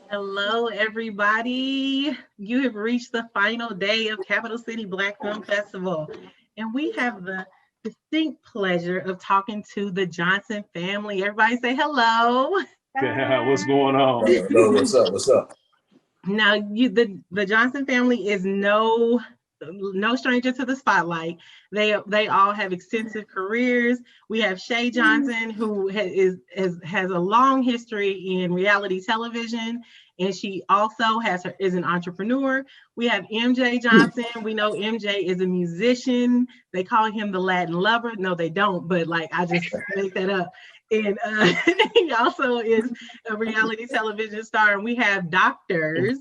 Hello, everybody. You have reached the final day of Capital City Black Film Festival, and we have the distinct pleasure of talking to the Johnson family. Everybody say hello. Yeah, what's going on? Hello, what's up? What's up? Now, the Johnson family is no stranger to the spotlight. They all have extensive careers. We have Shay Johnson, who has a long history in reality television, and she also is an entrepreneur. We have Emjay Johnson. We know Emjay is a musician. They call him the Latin lover. No, they don't, but like I just make that up. And he also is a reality television star. And we have doctors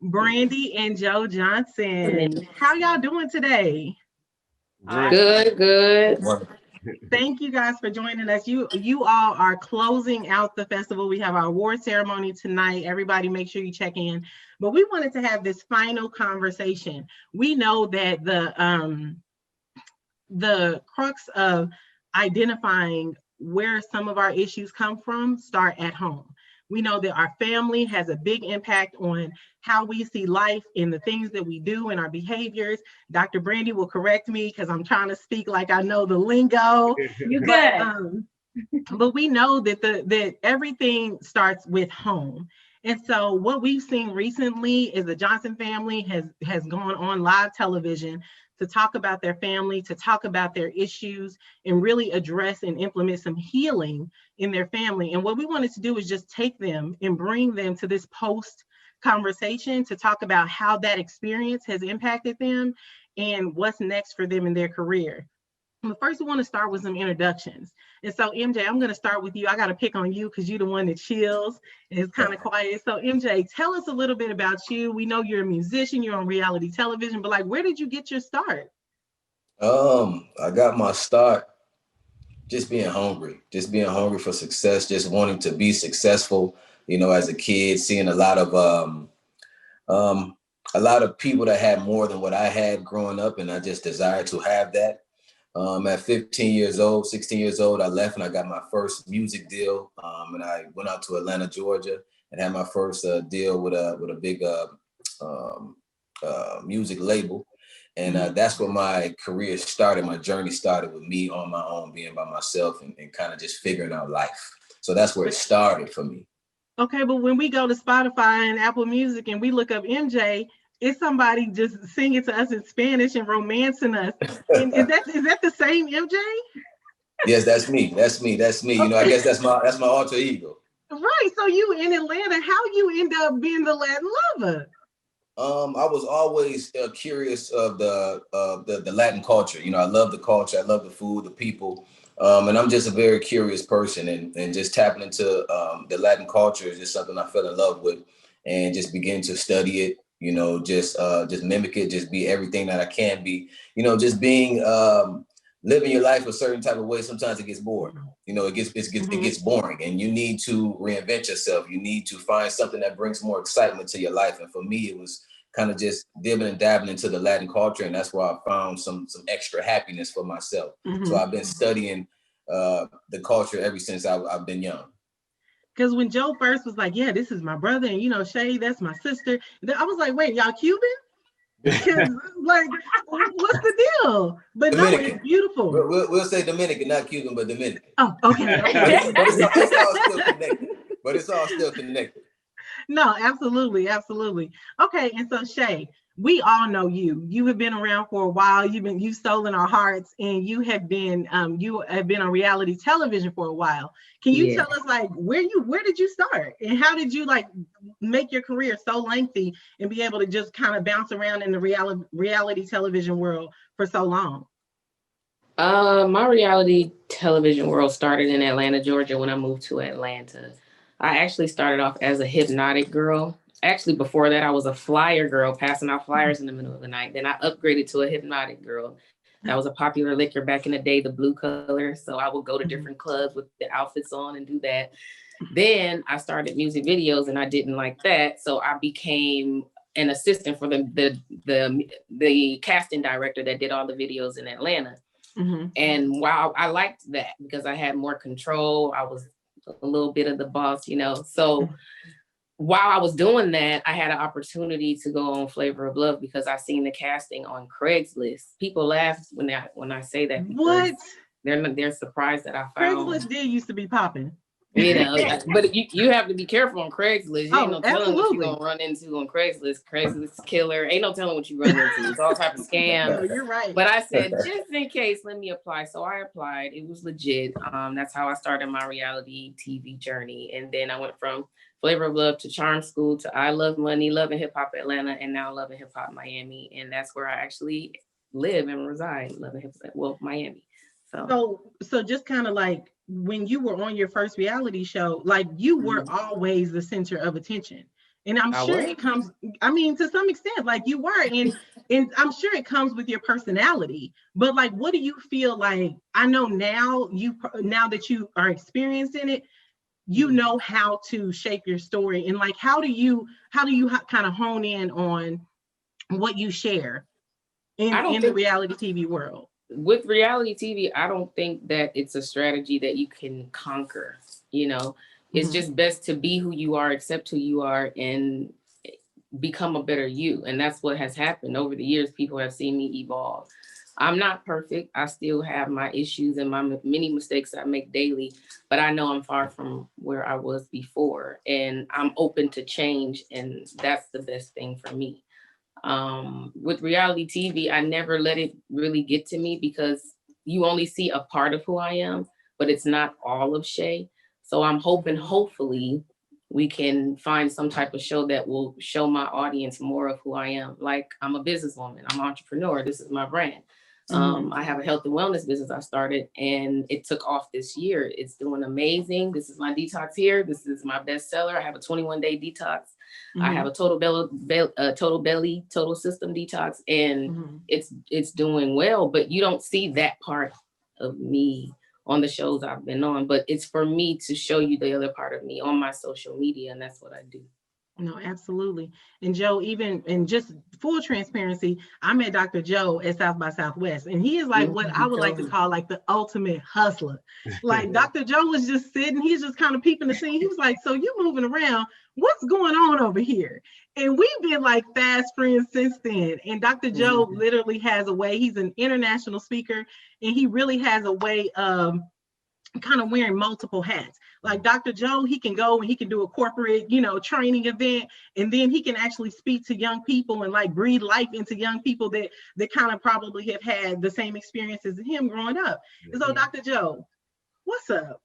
Brandi and Joe Johnson. How y'all doing today? Great. Good. Thank you guys for joining us. You all are closing out the festival. We have our award ceremony tonight. Everybody make sure you check in. But we wanted to have this final conversation. We know that the crux of identifying where some of our issues come from start at home. We know that our family has a big impact on how we see life and the things that we do and our behaviors. Dr. Brandi will correct me because I'm trying to speak like I know the lingo. You good? But we know that everything starts with home. And so what we've seen recently is the Johnson family has gone on live television to talk about their family, to talk about their issues, and really address and implement some healing in their family. And what we wanted to do is just take them and bring them to this post conversation to talk about how that experience has impacted them and what's next for them in their career. But first, we want to start with some introductions. And so, Emjay, I'm going to start with you. I got to pick on you because you're the one that chills and is kind of quiet. So, Emjay, tell us a little bit about you. We know you're a musician, you're on reality television, but like, where did you get your start? I got my start just being hungry for success, just wanting to be successful. You know, as a kid, seeing a lot of people that had more than what I had growing up, and I just desired to have that. At 16 years old, I left and I got my first music deal. And I went out to Atlanta, Georgia, and had my first deal with a big music label. And that's where my career started. My journey started with me on my own, being by myself and kind of just figuring out life. So that's where it started for me. Okay, but when we go to Spotify and Apple Music and we look up Emjay, it's somebody just singing to us in Spanish and romancing us. And is that the same Emjay? Yes, that's me. You know, I guess that's my alter ego. Right. So you in Atlanta, how you end up being the Latin lover? I was always curious of the Latin culture. You know, I love the culture. I love the food, the people. And I'm just a very curious person, and just tapping into the Latin culture is just something I fell in love with, and just begin to study it. You know, just mimic it, just be everything that I can be. You know, just being living your life a certain type of way. Sometimes it gets boring. You know, it gets boring, and you need to reinvent yourself. You need to find something that brings more excitement to your life. And for me, it was kind of just dibbing and dabbling into the Latin culture, and that's where I found some extra happiness for myself. So I've been studying the culture ever since I've been young. Because when Joe first was like, yeah, this is my brother, and you know, Shay, that's my sister. I was like, wait, y'all Cuban? Because like, what's the deal? But Dominican. No, it's beautiful. We'll say Dominican, not Cuban, but Dominican. Oh, okay. but it's all still connected. It's all still connected. No, absolutely. Okay, and so Shay, we all know you. You have been around for a while. You've stolen our hearts, and you have been on reality television for a while. Can you tell us like where did you start, and how did you like make your career so lengthy and be able to just kind of bounce around in the reality television world for so long? My reality television world started in Atlanta, Georgia when I moved to Atlanta. I actually started off as a hypnotic girl. Actually, before that, I was a flyer girl, passing out flyers in the middle of the night. Then I upgraded to a hypnotic girl. That was a popular liquor back in the day, the blue color. So I would go to different clubs with the outfits on and do that. Then I started music videos, and I didn't like that. So I became an assistant for the casting director that did all the videos in Atlanta. And while I liked that because I had more control, I was a little bit of the boss, you know. So while I was doing that, I had an opportunity to go on Flavor of Love because I seen the casting on Craigslist. People laugh when I say that because What? they're surprised that I found. Craigslist did used to be popping. You know, but you have to be careful on Craigslist. You ain't no telling what you're gonna run into on Craigslist. Craigslist killer. Ain't no telling what you run into. It's all type of scams. No, you're right. But I said, just in case, let me apply. So I applied. It was legit. That's how I started my reality TV journey. And then I went from Flavor of Love to Charm School to I Love Money, Love and Hip Hop Atlanta, and now Love and Hip Hop Miami. And that's where I actually live and reside. Love and Hip Hop, well, Miami. So just kind of like when you were on your first reality show, like you were always the center of attention. And I'm sure it comes, I mean, to some extent, like you were, and I'm sure it comes with your personality. But like, what do you feel like? I know now that you are experiencing it, you know how to shape your story, and like, how do you kind of hone in on what you share in the reality TV world? With reality TV, I don't think that it's a strategy that you can conquer. You know, it's just best to be who you are, accept who you are, and become a better you. And that's what has happened over the years. People have seen me evolve. I'm not perfect. I still have my issues and my many mistakes I make daily, but I know I'm far from where I was before, and I'm open to change. And that's the best thing for me. With reality TV, I never let it really get to me because you only see a part of who I am, but it's not all of Shay. So I'm hopefully we can find some type of show that will show my audience more of who I am. Like, I'm a businesswoman, I'm an entrepreneur, this is my brand. I have a health and wellness business I started, and it took off this year. It's doing amazing. This is my detox here. This is my bestseller. I have a 21-day detox. I have a total system detox, and it's doing well. But you don't see that part of me on the shows I've been on. But it's for me to show you the other part of me on my social media, and that's what I do. No, absolutely. And Joe, even in just full transparency, I met Dr. Joe at South by Southwest, and he is like what I would like to call like the ultimate hustler. Like Dr. Joe was just sitting, he's just kind of peeping the scene. He was like, so you moving around, what's going on over here? And we've been like fast friends since then. And Dr. Joe literally has a way, he's an international speaker, and he really has a way of kind of wearing multiple hats. Like Dr. Joe, he can go and he can do a corporate, training event, and then he can actually speak to young people and like breathe life into young people that kind of probably have had the same experiences as him growing up. And so Dr. Joe, what's up?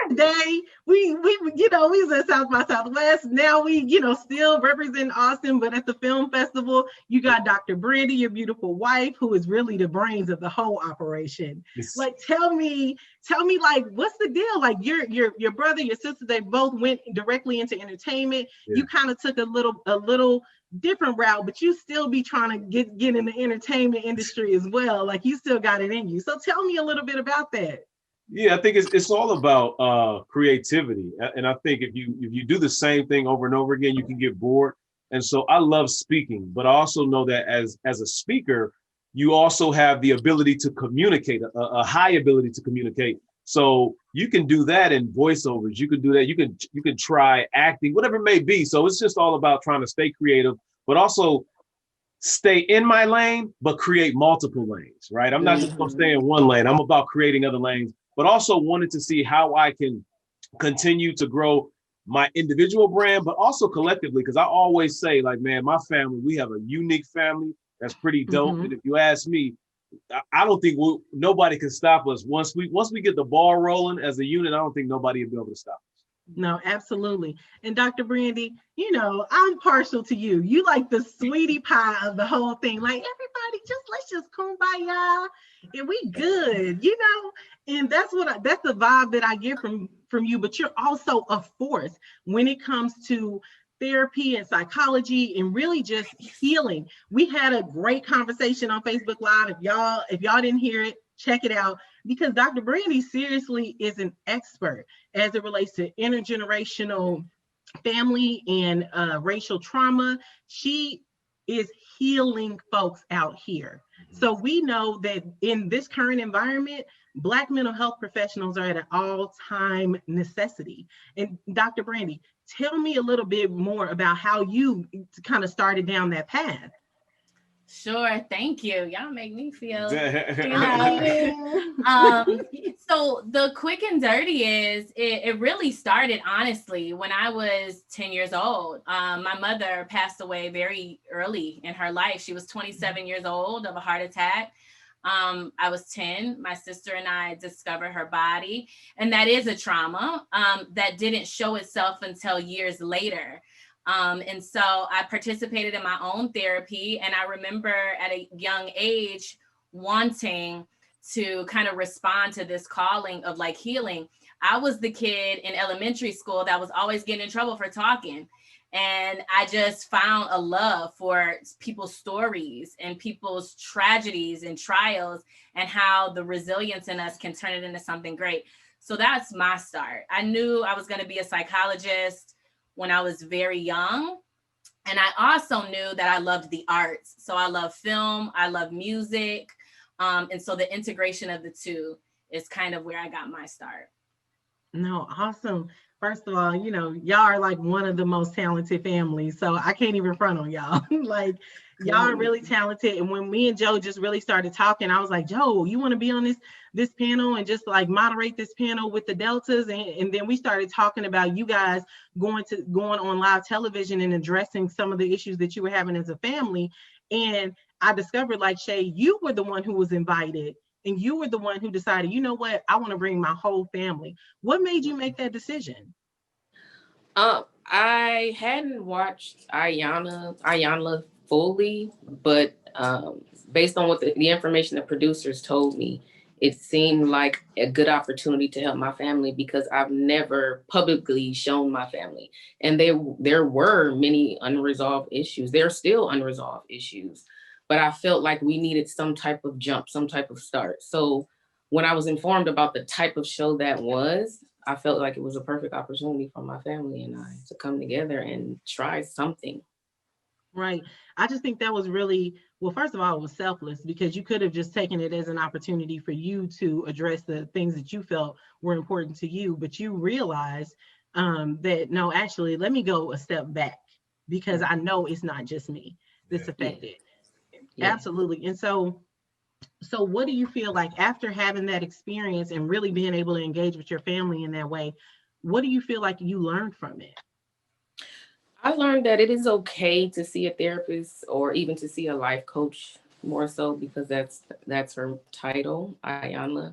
Today we was at South by Southwest. Now we still represent Austin, but at the film festival you got Dr. Brandi, your beautiful wife, who is really the brains of the whole operation. Like tell me like what's the deal? Like your brother, your sister, they both went directly into entertainment. You kind of took a little different route, but you still be trying to get in the entertainment industry as well. Like you still got it in you. So tell me a little bit about that. Yeah, I think it's all about creativity, and I think if you do the same thing over and over again, you can get bored. And so I love speaking, but I also know that as a speaker, you also have the ability to communicate, a high ability to communicate. So you can do that in voiceovers. You can do that. You can try acting, whatever it may be. So it's just all about trying to stay creative, but also stay in my lane, but create multiple lanes, right? I'm not just going to stay in one lane. I'm about creating other lanes, but also wanted to see how I can continue to grow my individual brand, but also collectively, because I always say, like, man, my family, we have a unique family that's pretty dope. And if you ask me, I don't think nobody can stop us. Once we get the ball rolling as a unit, I don't think nobody will be able to stop us. No, absolutely. And Dr. Brandi, I'm partial to you. You like the sweetie pie of the whole thing. Like everybody, let's just kumbaya and we good, And that's the vibe that I get from you. But you're also a force when it comes to therapy and psychology and really just healing. We had a great conversation on Facebook Live. If y'all didn't hear it, check it out, because Dr. Brandi seriously is an expert as it relates to intergenerational family and racial trauma. She is healing folks out here. So we know that in this current environment, Black mental health professionals are at an all-time necessity. And Dr. Brandi, tell me a little bit more about how you kind of started down that path. Sure, thank you. Y'all make me feel, Yeah. so the quick and dirty is it really started honestly when I was 10 years old. My mother passed away very early in her life. She was 27 years old of a heart attack. I was 10. My sister and I discovered her body, and that is a trauma that didn't show itself until years later. And so I participated in my own therapy. And I remember at a young age wanting to kind of respond to this calling of like healing. I was the kid in elementary school that was always getting in trouble for talking. And I just found a love for people's stories and people's tragedies and trials and how the resilience in us can turn it into something great. So that's my start. I knew I was going to be a psychologist when I was very young. And I also knew that I loved the arts. So I love film, I love music. And so the integration of the two is kind of where I got my start. No, awesome. First of all, y'all are like one of the most talented families. So I can't even front on y'all. Like, y'all are really talented. And when me and Joe just really started talking, I was like, Joe, you want to be on this panel and just like moderate this panel with the Deltas? And then we started talking about you guys going on live television and addressing some of the issues that you were having as a family. And I discovered, like, Shay, you were the one who was invited. And you were the one who decided, you know what, I want to bring my whole family. What made you make that decision? I hadn't watched Ayanna fully, but based on what the information the producers told me, it seemed like a good opportunity to help my family because I've never publicly shown my family. And there were many unresolved issues. There are still unresolved issues. But I felt like we needed some type of jump, some type of start. So when I was informed about the type of show that was, I felt like it was a perfect opportunity for my family and I to come together and try something. Right. I just think that was really, well, first of all, it was selfless because you could have just taken it as an opportunity for you to address the things that you felt were important to you, but you realized that, no, actually, let me go a step back because I know it's not just me that's affected. Yeah. Absolutely. And so what do you feel like after having that experience and really being able to engage with your family in that way, what do you feel like you learned from it? I learned that it is okay to see a therapist or even to see a life coach, more so because that's her title, Ayanna.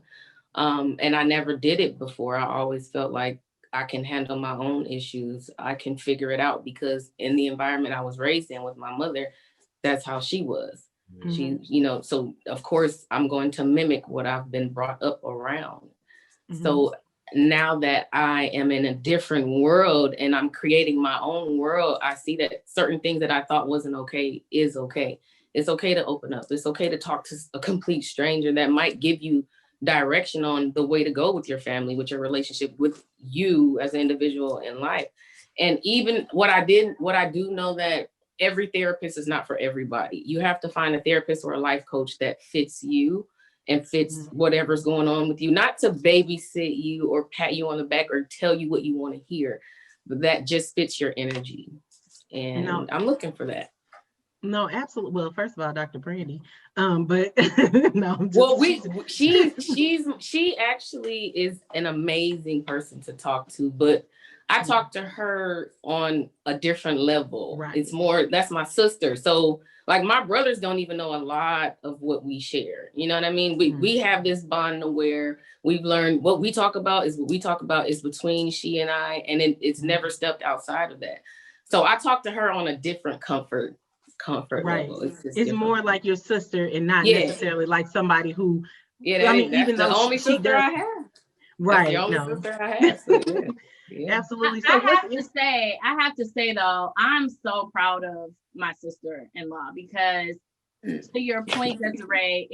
And I never did it before. I always felt like I can handle my own issues. I can figure it out because in the environment I was raised in with my mother, that's how she was. She, so of course I'm going to mimic what I've been brought up around. So now that I am in a different world and I'm creating my own world, I see that certain things that I thought wasn't okay is okay. It's okay to open up. It's okay to talk to a complete stranger that might give you direction on the way to go with your family, with your relationship, with you as an individual in life. And even what I do know that every therapist is not for everybody. You have to find a therapist or a life coach that fits you and fits whatever's going on with you, not to babysit you or pat you on the back or tell you what you want to hear, but that just fits your energy. And I'm looking for that. No, absolutely. Well, first of all, Dr. Brandi, but no. Well, she actually is an amazing person to talk to, but I talk to her on a different level. Right. It's more, that's my sister. So like my brothers don't even know a lot of what we share. You know what I mean? We have this bond where we've learned what we talk about is between she and I, and it's never stepped outside of that. So I talk to her on a different comfort right. level. It's more like your sister and not necessarily like somebody who, even though the only she sister does, I have. Right. That's the only sister I have. So Absolutely. So I have to say though, I'm so proud of my sister-in-law because to your point, Desiree,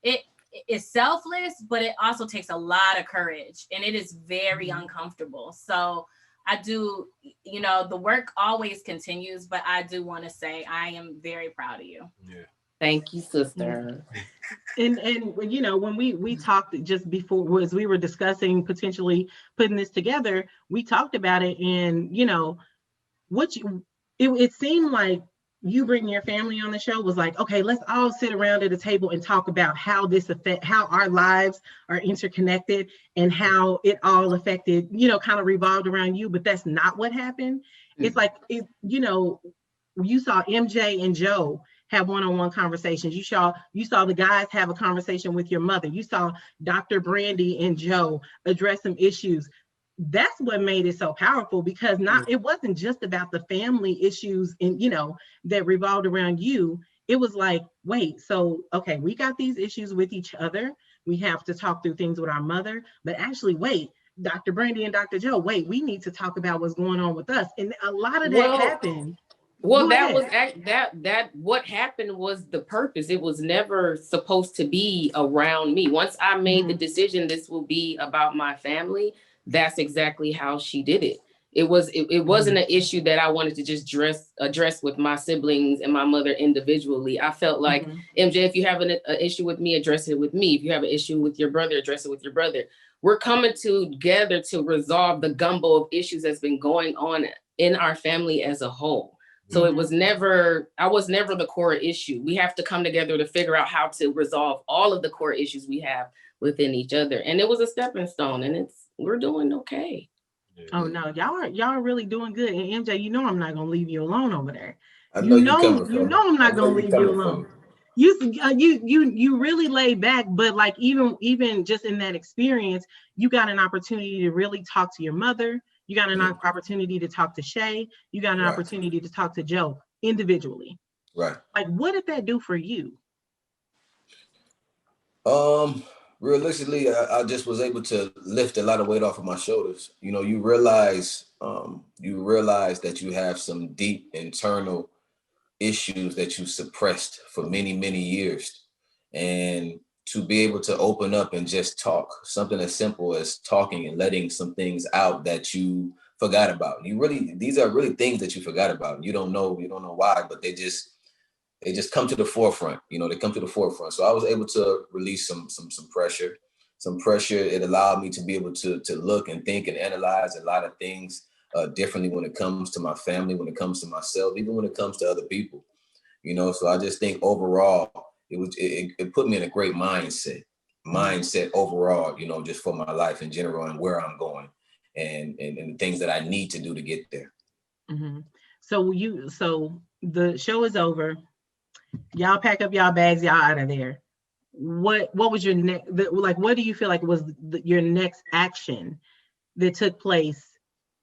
it's selfless, but it also takes a lot of courage and it is very uncomfortable. So I do, the work always continues, but I do want to say I am very proud of you. Yeah. Thank you, sister. And you know, when we talked just before, as we were discussing potentially putting this together, we talked about it, and you know, what you, it seemed like you bringing your family on the show was like, okay, let's all sit around at a table and talk about how this affect, how our lives are interconnected and how it all affected, you know, kind of revolved around you. But that's not what happened. It's like, it, you know, you saw MJ and Joe have one-on-one conversations. You saw the guys have a conversation with your mother. You saw Dr. Brandi and Joe address some issues. That's what made it so powerful, because it wasn't just about the family issues and, you know, that revolved around you. It was like, wait, so okay, we got these issues with each other. We have to talk through things with our mother, but actually, wait, Dr. Brandi and Dr. Joe, wait, we need to talk about what's going on with us. And a lot of that happened. Well, that was that what happened was the purpose. It was never supposed to be around me. Once I made the decision this will be about my family, that's exactly how she did it. It wasn't an issue that I wanted to just address with my siblings and my mother individually. I felt like, MJ, if you have an issue with me, address it with me. If you have an issue with your brother, address it with your brother. We're coming together to resolve the gumbo of issues that's been going on in our family as a whole. So it was I was never the core issue. We have to come together to figure out how to resolve all of the core issues we have within each other. And it was a stepping stone, and we're doing okay. Oh no, y'all are really doing good. And MJ, you know I'm not gonna leave you alone over there. I know You know I'm not I know gonna you're leave you coming alone. from You really laid back, but like even just in that experience, you got an opportunity to really talk to your mother. You got an opportunity to talk to Shay. You got an opportunity to talk to Joe individually. Right. Like, what did that do for you? Realistically, I just was able to lift a lot of weight off of my shoulders. You know, you realize that you have some deep internal issues that you suppressed for many, many years. And to be able to open up and just talk, something as simple as talking and letting some things out that you forgot about. These are really things that you forgot about. You don't know why, but they just come to the forefront. You know, they come to the forefront. So I was able to release some pressure. It allowed me to be able to look and think and analyze a lot of things differently when it comes to my family, when it comes to myself, even when it comes to other people. You know, so I just think overall, it put me in a great mindset overall, you know, just for my life in general and where I'm going and the things that I need to do to get there. So the show is over. Y'all pack up y'all bags, y'all out of there. What was your next, what do you feel like was your next action that took place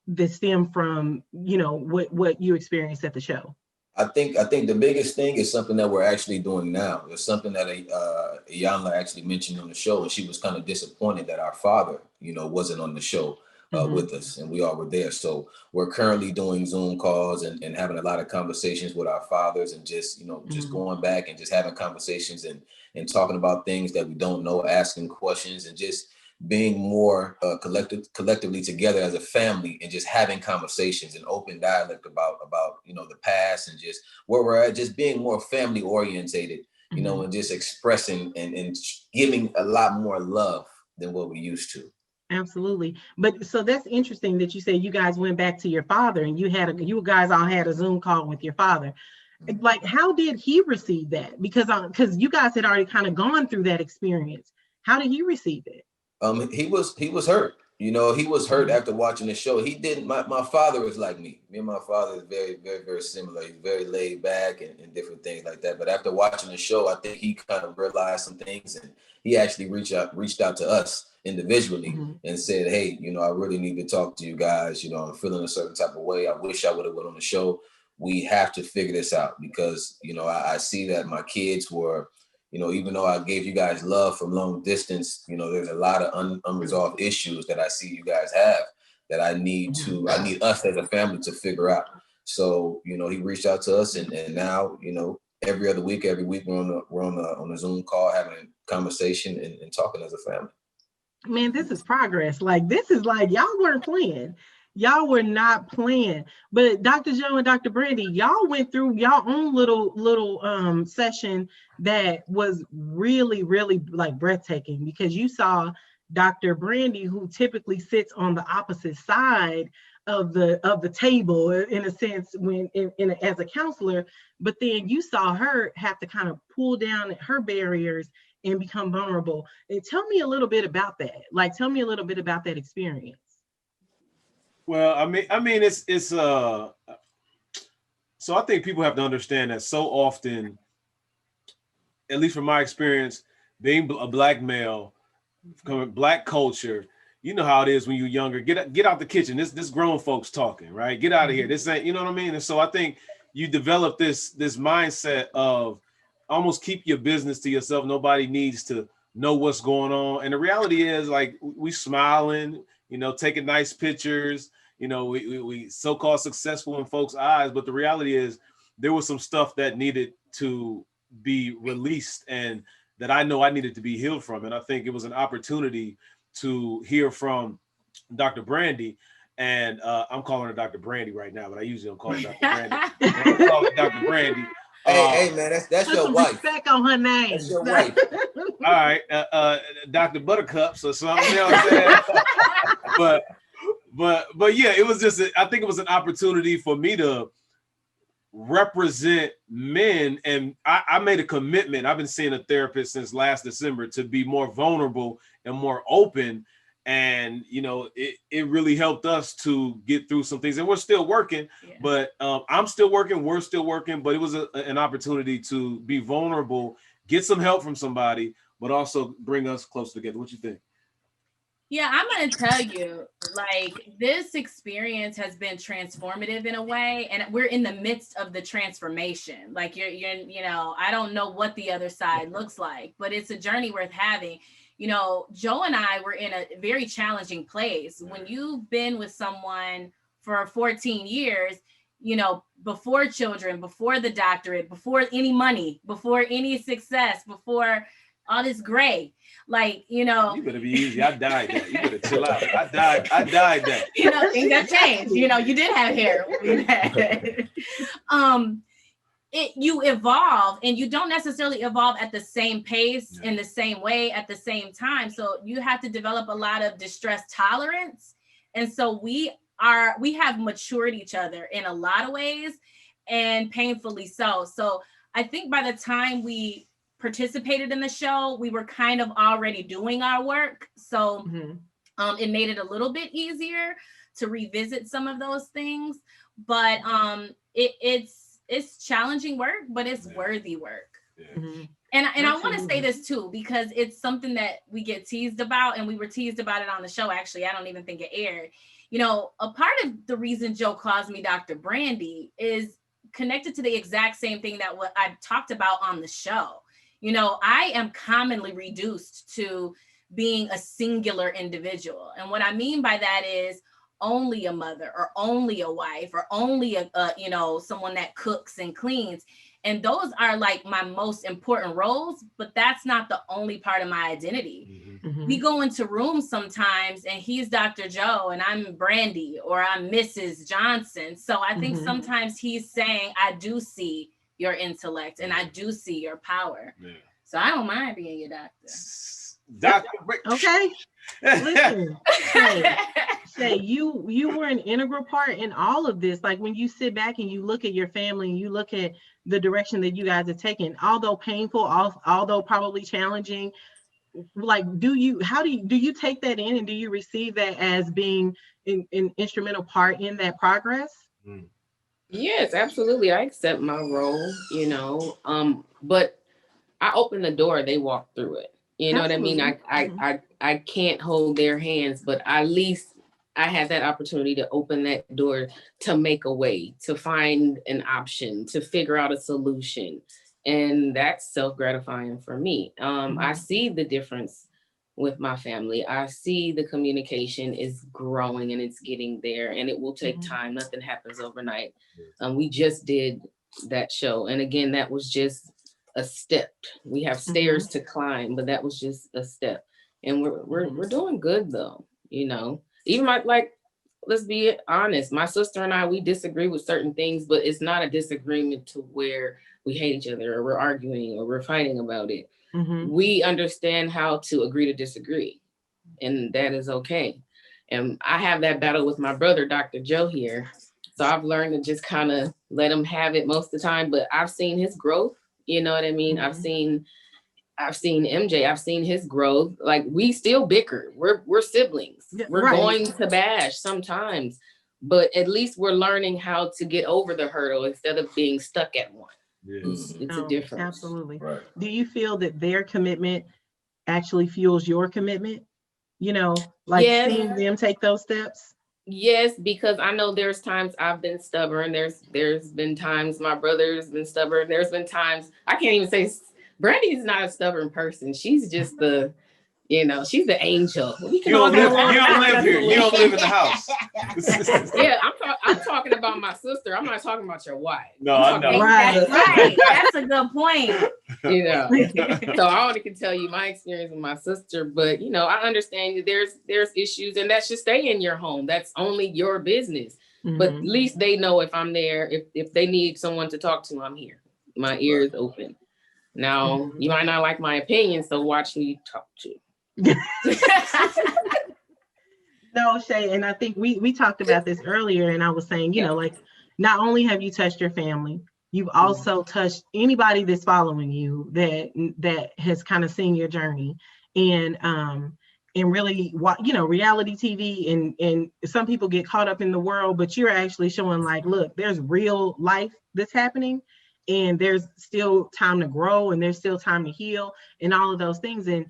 that stemmed from, you know, what you experienced at the show? I think the biggest thing is something that we're actually doing now. It's something that Iyanla actually mentioned on the show, and she was kind of disappointed that our father, you know, wasn't on the show with us, and we all were there. So we're currently doing Zoom calls and having a lot of conversations with our fathers, and just, you know, just going back and just having conversations and talking about things that we don't know, asking questions, and just being more collectively together as a family, and just having conversations and open dialogue about you know, the past and just where we're at, just being more family orientated, you know, and just expressing and giving a lot more love than what we used to. Absolutely. But so that's interesting that you say you guys went back to your father and you guys all had a Zoom call with your father. Like, how did he receive that? Because you guys had already kind of gone through that experience. How did he receive it? He was hurt. You know, he was hurt after watching the show. He didn't. My father is like me. Me and my father is very, very, very similar. He's very laid back and different things like that. But after watching the show, I think he kind of realized some things, and he actually reached out to us individually and said, "Hey, you know, I really need to talk to you guys. You know, I'm feeling a certain type of way. I wish I would have went on the show. We have to figure this out because, you know, I see that my kids were." You know, even though I gave you guys love from long distance, you know, there's a lot of unresolved issues that I see you guys have that I need us as a family to figure out. So, you know, he reached out to us, and now, you know, every week we're on a Zoom call having a conversation and talking as a family. Man, this is progress. Like, this is like, y'all weren't playing. Y'all were not playing. But Dr. Joe and Dr. Brandi, y'all went through y'all own little session that was really, really like breathtaking, because you saw Dr. Brandi, who typically sits on the opposite side of the table in a sense when as a counselor, but then you saw her have to kind of pull down her barriers and become vulnerable. And tell me a little bit about that. Like, tell me a little bit about that experience. Well, I mean, it's so I think people have to understand that so often, at least from my experience, being a Black male, from Black culture, you know how it is when you're younger. Get out the kitchen. This grown folks talking, right? Get out of here. This ain't, you know what I mean? And so I think you develop this mindset of almost keep your business to yourself. Nobody needs to know what's going on. And the reality is, like, we smiling, you know, taking nice pictures, you know, we so-called successful in folks' eyes, but the reality is there was some stuff that needed to be released and that I know I needed to be healed from. And I think it was an opportunity to hear from Dr. Brandi. And I'm calling her Dr. Brandi right now, but I usually don't call her Dr. Brandi. I'm calling Dr. Brandi. Hey, man, that's your wife. Respect on her name. That's your wife. All right, Dr. Buttercups or something, you know what I'm saying? but yeah, it was just, I think it was an opportunity for me to represent men. And I made a commitment. I've been seeing a therapist since last December to be more vulnerable and more open. And, you know, it really helped us to get through some things, and we're still working, but I'm still working. We're still working, but it was an opportunity to be vulnerable, get some help from somebody, but also bring us closer together. What you think? Yeah, I'm going to tell you, like, this experience has been transformative in a way, and we're in the midst of the transformation. Like, you're, you know, I don't know what the other side looks like, but it's a journey worth having. You know, Joe and I were in a very challenging place. When you've been with someone for 14 years, you know, before children, before the doctorate, before any money, before any success, before all this gray, like, you know, you better be easy. I died that. You better chill out. I died that. You know, things have changed. You know, you did have hair. You evolve, and you don't necessarily evolve at the same pace in the same way at the same time. So you have to develop a lot of distress tolerance. And so we have matured each other in a lot of ways, and painfully so. So I think by the time we participated in the show, we were kind of already doing our work. So it made it a little bit easier to revisit some of those things. But it's challenging work, but it's worthy work. And I want to say this too, because it's something that we get teased about, and we were teased about it on the show. Actually, I don't even think it aired. You know, a part of the reason Joe calls me Dr. Brandi is connected to the exact same thing that what I talked about on the show. You know, I am commonly reduced to being a singular individual. And what I mean by that is only a mother, or only a wife, or only a you know, someone that cooks and cleans. And those are like my most important roles, but that's not the only part of my identity. We go into rooms sometimes and he's Dr. Joe and I'm Brandi, or I'm Mrs. Johnson. So I think sometimes he's saying, I do see your intellect and I do see your power. So I don't mind being your doctor. Okay. Listen, Shay, you were an integral part in all of this. Like, when you sit back and you look at your family and you look at the direction that you guys have taken, although painful, although probably challenging, like, do you take that in, and do you receive that as being an instrumental part in that progress? Yes, absolutely. I accept my role, you know, but I open the door, they walk through it. You know absolutely. What I mean? I can't hold their hands, but at least I had that opportunity to open that door, to make a way, to find an option, to figure out a solution. And that's self-gratifying for me. I see the difference with my family. I see the communication is growing and it's getting there, and it will take time. Nothing happens overnight. We just did that show. And again, that was just a step. We have stairs to climb, but that was just a step. And we're doing good though, you know. Even like let's be honest. My sister and I, we disagree with certain things, but it's not a disagreement to where we hate each other or we're arguing or we're fighting about it. Mm-hmm. We understand how to agree to disagree, and that is okay. And I have that battle with my brother, Dr. Joe here. So I've learned to just kind of let him have it most of the time, but I've seen his growth. You know what I mean? Mm-hmm. I've seen MJ, I've seen his growth. Like, we still bicker. We're siblings. We're going to bash sometimes, but at least we're learning how to get over the hurdle instead of being stuck at one. It's a difference. Absolutely. Right. Do you feel that their commitment actually fuels your commitment? You know, like seeing them take those steps? Yes, because I know there's times I've been stubborn. There's been times my brother's been stubborn. There's been times I can't even say Brandi is not a stubborn person. She's just she's the angel. You don't live here. You don't live in the house. Yeah, I'm talking about my sister. I'm not talking about your wife. No, I know. Right. That's a good point. So I only can tell you my experience with my sister, but I understand there's issues, and that should stay in your home. That's only your business. Mm-hmm. But at least they know if I'm there, if they need someone to talk to, I'm here. My ear is open. Now, you might not like my opinion, so watch who you talk to. No, Shay, and I think we talked about this earlier, and I was saying, like, not only have you touched your family, you've also touched anybody that's following you that has kind of seen your journey, and really, reality TV, and some people get caught up in the world, but you're actually showing, like, look, there's real life that's happening, and there's still time to grow, and there's still time to heal, and all of those things, and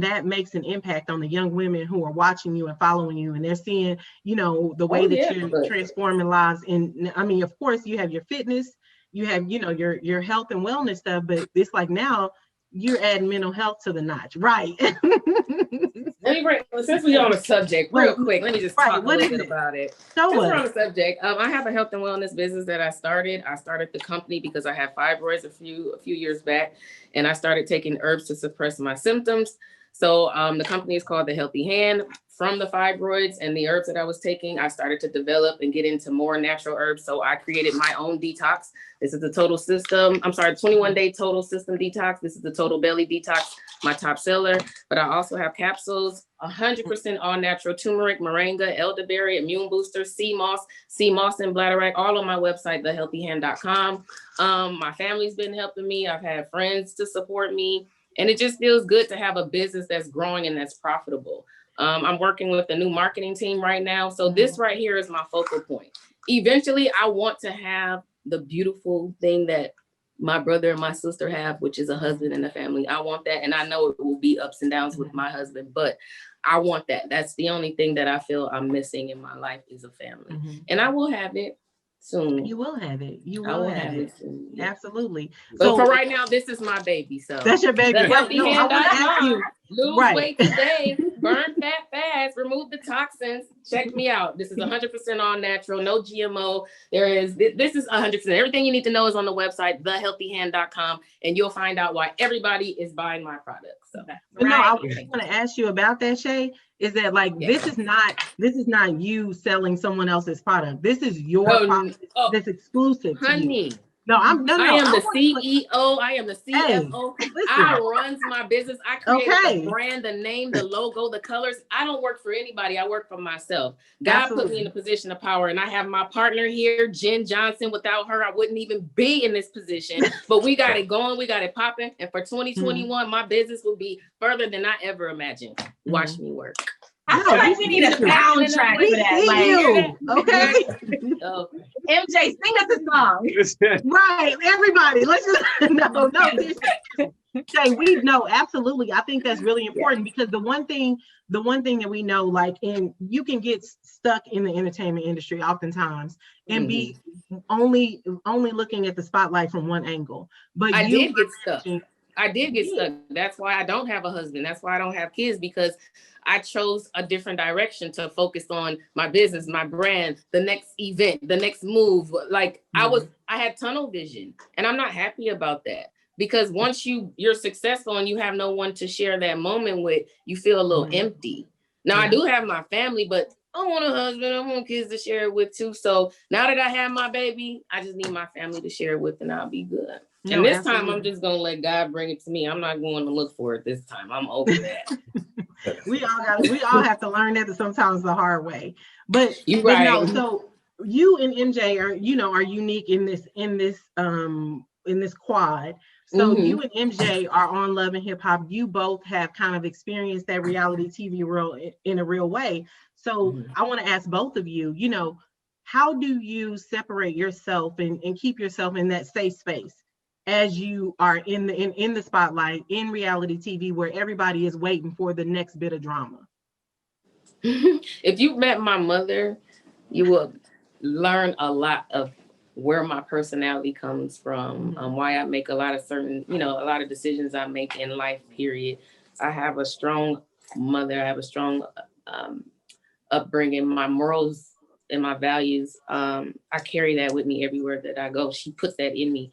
that makes an impact on the young women who are watching you and following you, and they're seeing, the way that you're transforming lives. And I mean, of course, you have your fitness, you have, your health and wellness stuff, but it's like now you're adding mental health to the notch, right? Since we're on the subject, real quick, let me just talk a little bit about it. Since we're on the subject, I have a health and wellness business that I started. I started the company because I had fibroids a few years back, and I started taking herbs to suppress my symptoms. So the company is called The Healthy Hand. From the fibroids and the herbs that I was taking, I started to develop and get into more natural herbs. So I created my own detox. This is the 21-day total system detox. This is the total belly detox, my top seller. But I also have capsules, 100% all natural turmeric, moringa, elderberry, immune booster, sea moss and bladderwrack, all on my website, thehealthyhand.com. My family's been helping me. I've had friends to support me. And it just feels good to have a business that's growing and that's profitable. I'm working with a new marketing team right now. So this right here is my focal point. Eventually, I want to have the beautiful thing that my brother and my sister have, which is a husband and a family. I want that. And I know it will be ups and downs with my husband, but I want that. That's the only thing that I feel I'm missing in my life is a family. Mm-hmm. And I will have it soon. You will have it. You will have it soon. Yeah. Absolutely. So for right now, this is my baby. So that's your baby. Lose weight today, burn fat fast, remove the toxins. Check me out. This is 100% all natural, no GMO. This is 100%. Everything you need to know is on the website, thehealthyhand.com, and you'll find out why everybody is buying my products. So I was going to ask you about that, Shay. Is that this is not you selling someone else's product. This is your product that's exclusive to you. I am the CEO. I am the CFO. I runs my business. I create the brand, the name, the logo, the colors. I don't work for anybody. I work for myself. God put me in a position of power, and I have my partner here, Jen Johnson. Without her, I wouldn't even be in this position. But we got it going. We got it popping. And for 2021, my business will be further than I ever imagined. Watch me work. I feel like we need a soundtrack for that. Okay. MJ, sing us a song. Right, everybody. Let's just Shay, we know absolutely. I think that's really important because the one thing that we know, like, you can get stuck in the entertainment industry oftentimes and be only looking at the spotlight from one angle. But I did get stuck. That's why I don't have a husband. That's why I don't have kids, because I chose a different direction to focus on my business, my brand, the next event, the next move. Like I had tunnel vision, and I'm not happy about that, because once you're successful and you have no one to share that moment with, you feel a little empty. Now I do have my family, but I want a husband, I want kids to share it with too. So now that I have my baby, I just need my family to share it with, and I'll be good. No, and this absolutely. time I'm just gonna let God bring it to me. I'm not going to look for it this time. I'm over that. we all have to learn that sometimes the hard way. But You're but right. no, so you and MJ are unique in this quad. So you and MJ are on Love and Hip Hop. You both have kind of experienced that reality TV world in a real way. So I want to ask both of you, how do you separate yourself and keep yourself in that safe space as you are in the spotlight in reality TV where everybody is waiting for the next bit of drama? If you met my mother, you will learn a lot of where my personality comes from, why I make a lot of certain, a lot of decisions I make in life, period. I have a strong mother. I have a strong upbringing. My morals and my values, I carry that with me everywhere that I go. She put that in me.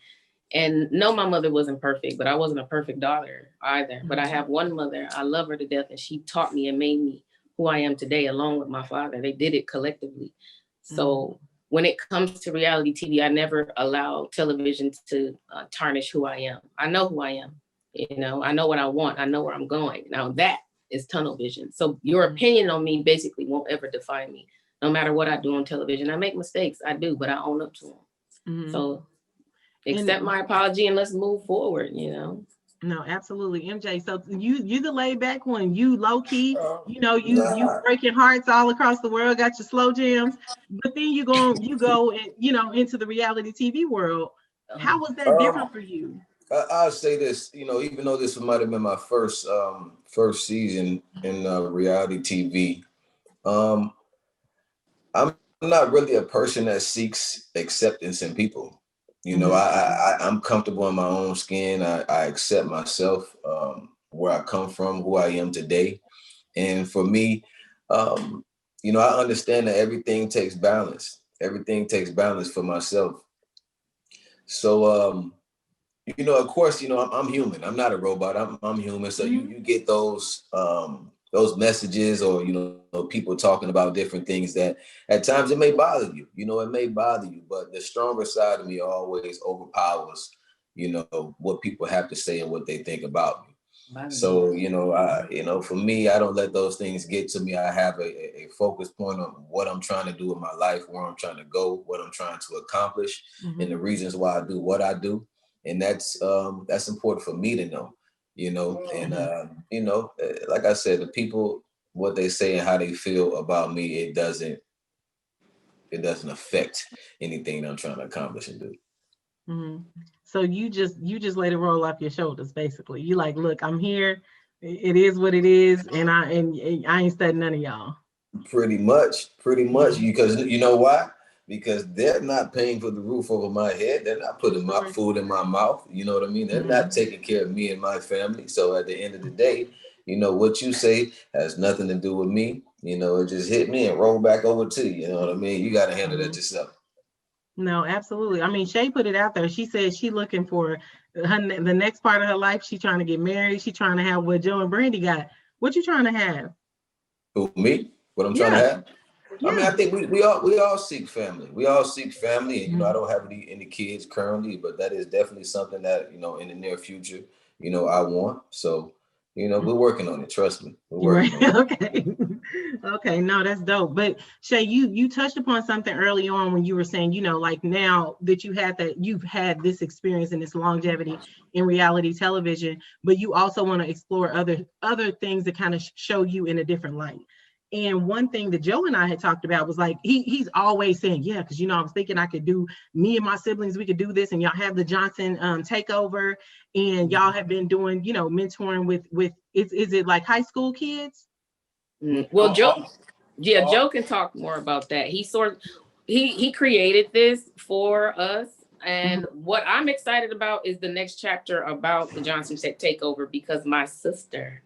And no, my mother wasn't perfect, but I wasn't a perfect daughter either. But I have one mother. I love her to death, and she taught me and made me who I am today, along with my father. They did it collectively. So when it comes to reality TV, I never allow television to tarnish who I am. I know who I am. I know what I want. I know where I'm going. Now that is tunnel vision. So your opinion on me basically won't ever define me. No matter what I do on television, I make mistakes. I do, but I own up to them. So accept my apology and let's move forward, No, absolutely. MJ, so you the laid back one. You low key, you breaking hearts all across the world, got your slow jams, but then you go into the reality TV world. How was that different for you? I'll say this, even though this might have been my first season in reality TV, I'm not really a person that seeks acceptance in people. I'm comfortable in my own skin. I accept myself, where I come from, who I am today. And for me, I understand that everything takes balance. Everything takes balance for myself. So, of course, I'm human. I'm not a robot. I'm human. So you get those messages or, people talking about different things that at times it may bother you, it may bother you, but the stronger side of me always overpowers, what people have to say and what they think about me. So, for me, I don't let those things get to me. I have a focus point on what I'm trying to do in my life, where I'm trying to go, what I'm trying to accomplish, and the reasons why I do what I do. And that's important for me to know, and, like I said, the people, what they say and how they feel about me, it doesn't affect anything that I'm trying to accomplish and do. So you just let it roll off your shoulders, basically. You like, look, I'm here. It is what it is, and I ain't studying none of y'all. Pretty much, because you know why? Because they're not paying for the roof over my head. They're not putting my food in my mouth. You know what I mean? They're not taking care of me and my family. So at the end of the day, what you say has nothing to do with me. It just hit me and roll back over to you. You know what I mean? You got to handle that yourself. No, absolutely. I mean, Shay put it out there. She said she looking for the next part of her life. She trying to get married. She trying to have what Joe and Brandi got. What you trying to have? Who, me? What I'm trying to have? Yeah. I mean, I think we all seek family. We all seek family, and I don't have any kids currently, but that is definitely something that in the near future, I want. So, we're working on it. Trust me, we're working on it. Okay, no, that's dope. But Shay, you touched upon something early on when you were saying, like now that you've had this experience and this longevity in reality television, but you also want to explore other things that kind of show you in a different light. And one thing that Joe and I had talked about was like, he's always saying, yeah, because, I was thinking I could do, me and my siblings, we could do this. And y'all have the Johnson takeover, and y'all have been doing, mentoring with is it like high school kids? Well, Joe can talk more about that. He created this for us. And what I'm excited about is the next chapter about the Johnson takeover, because my sister,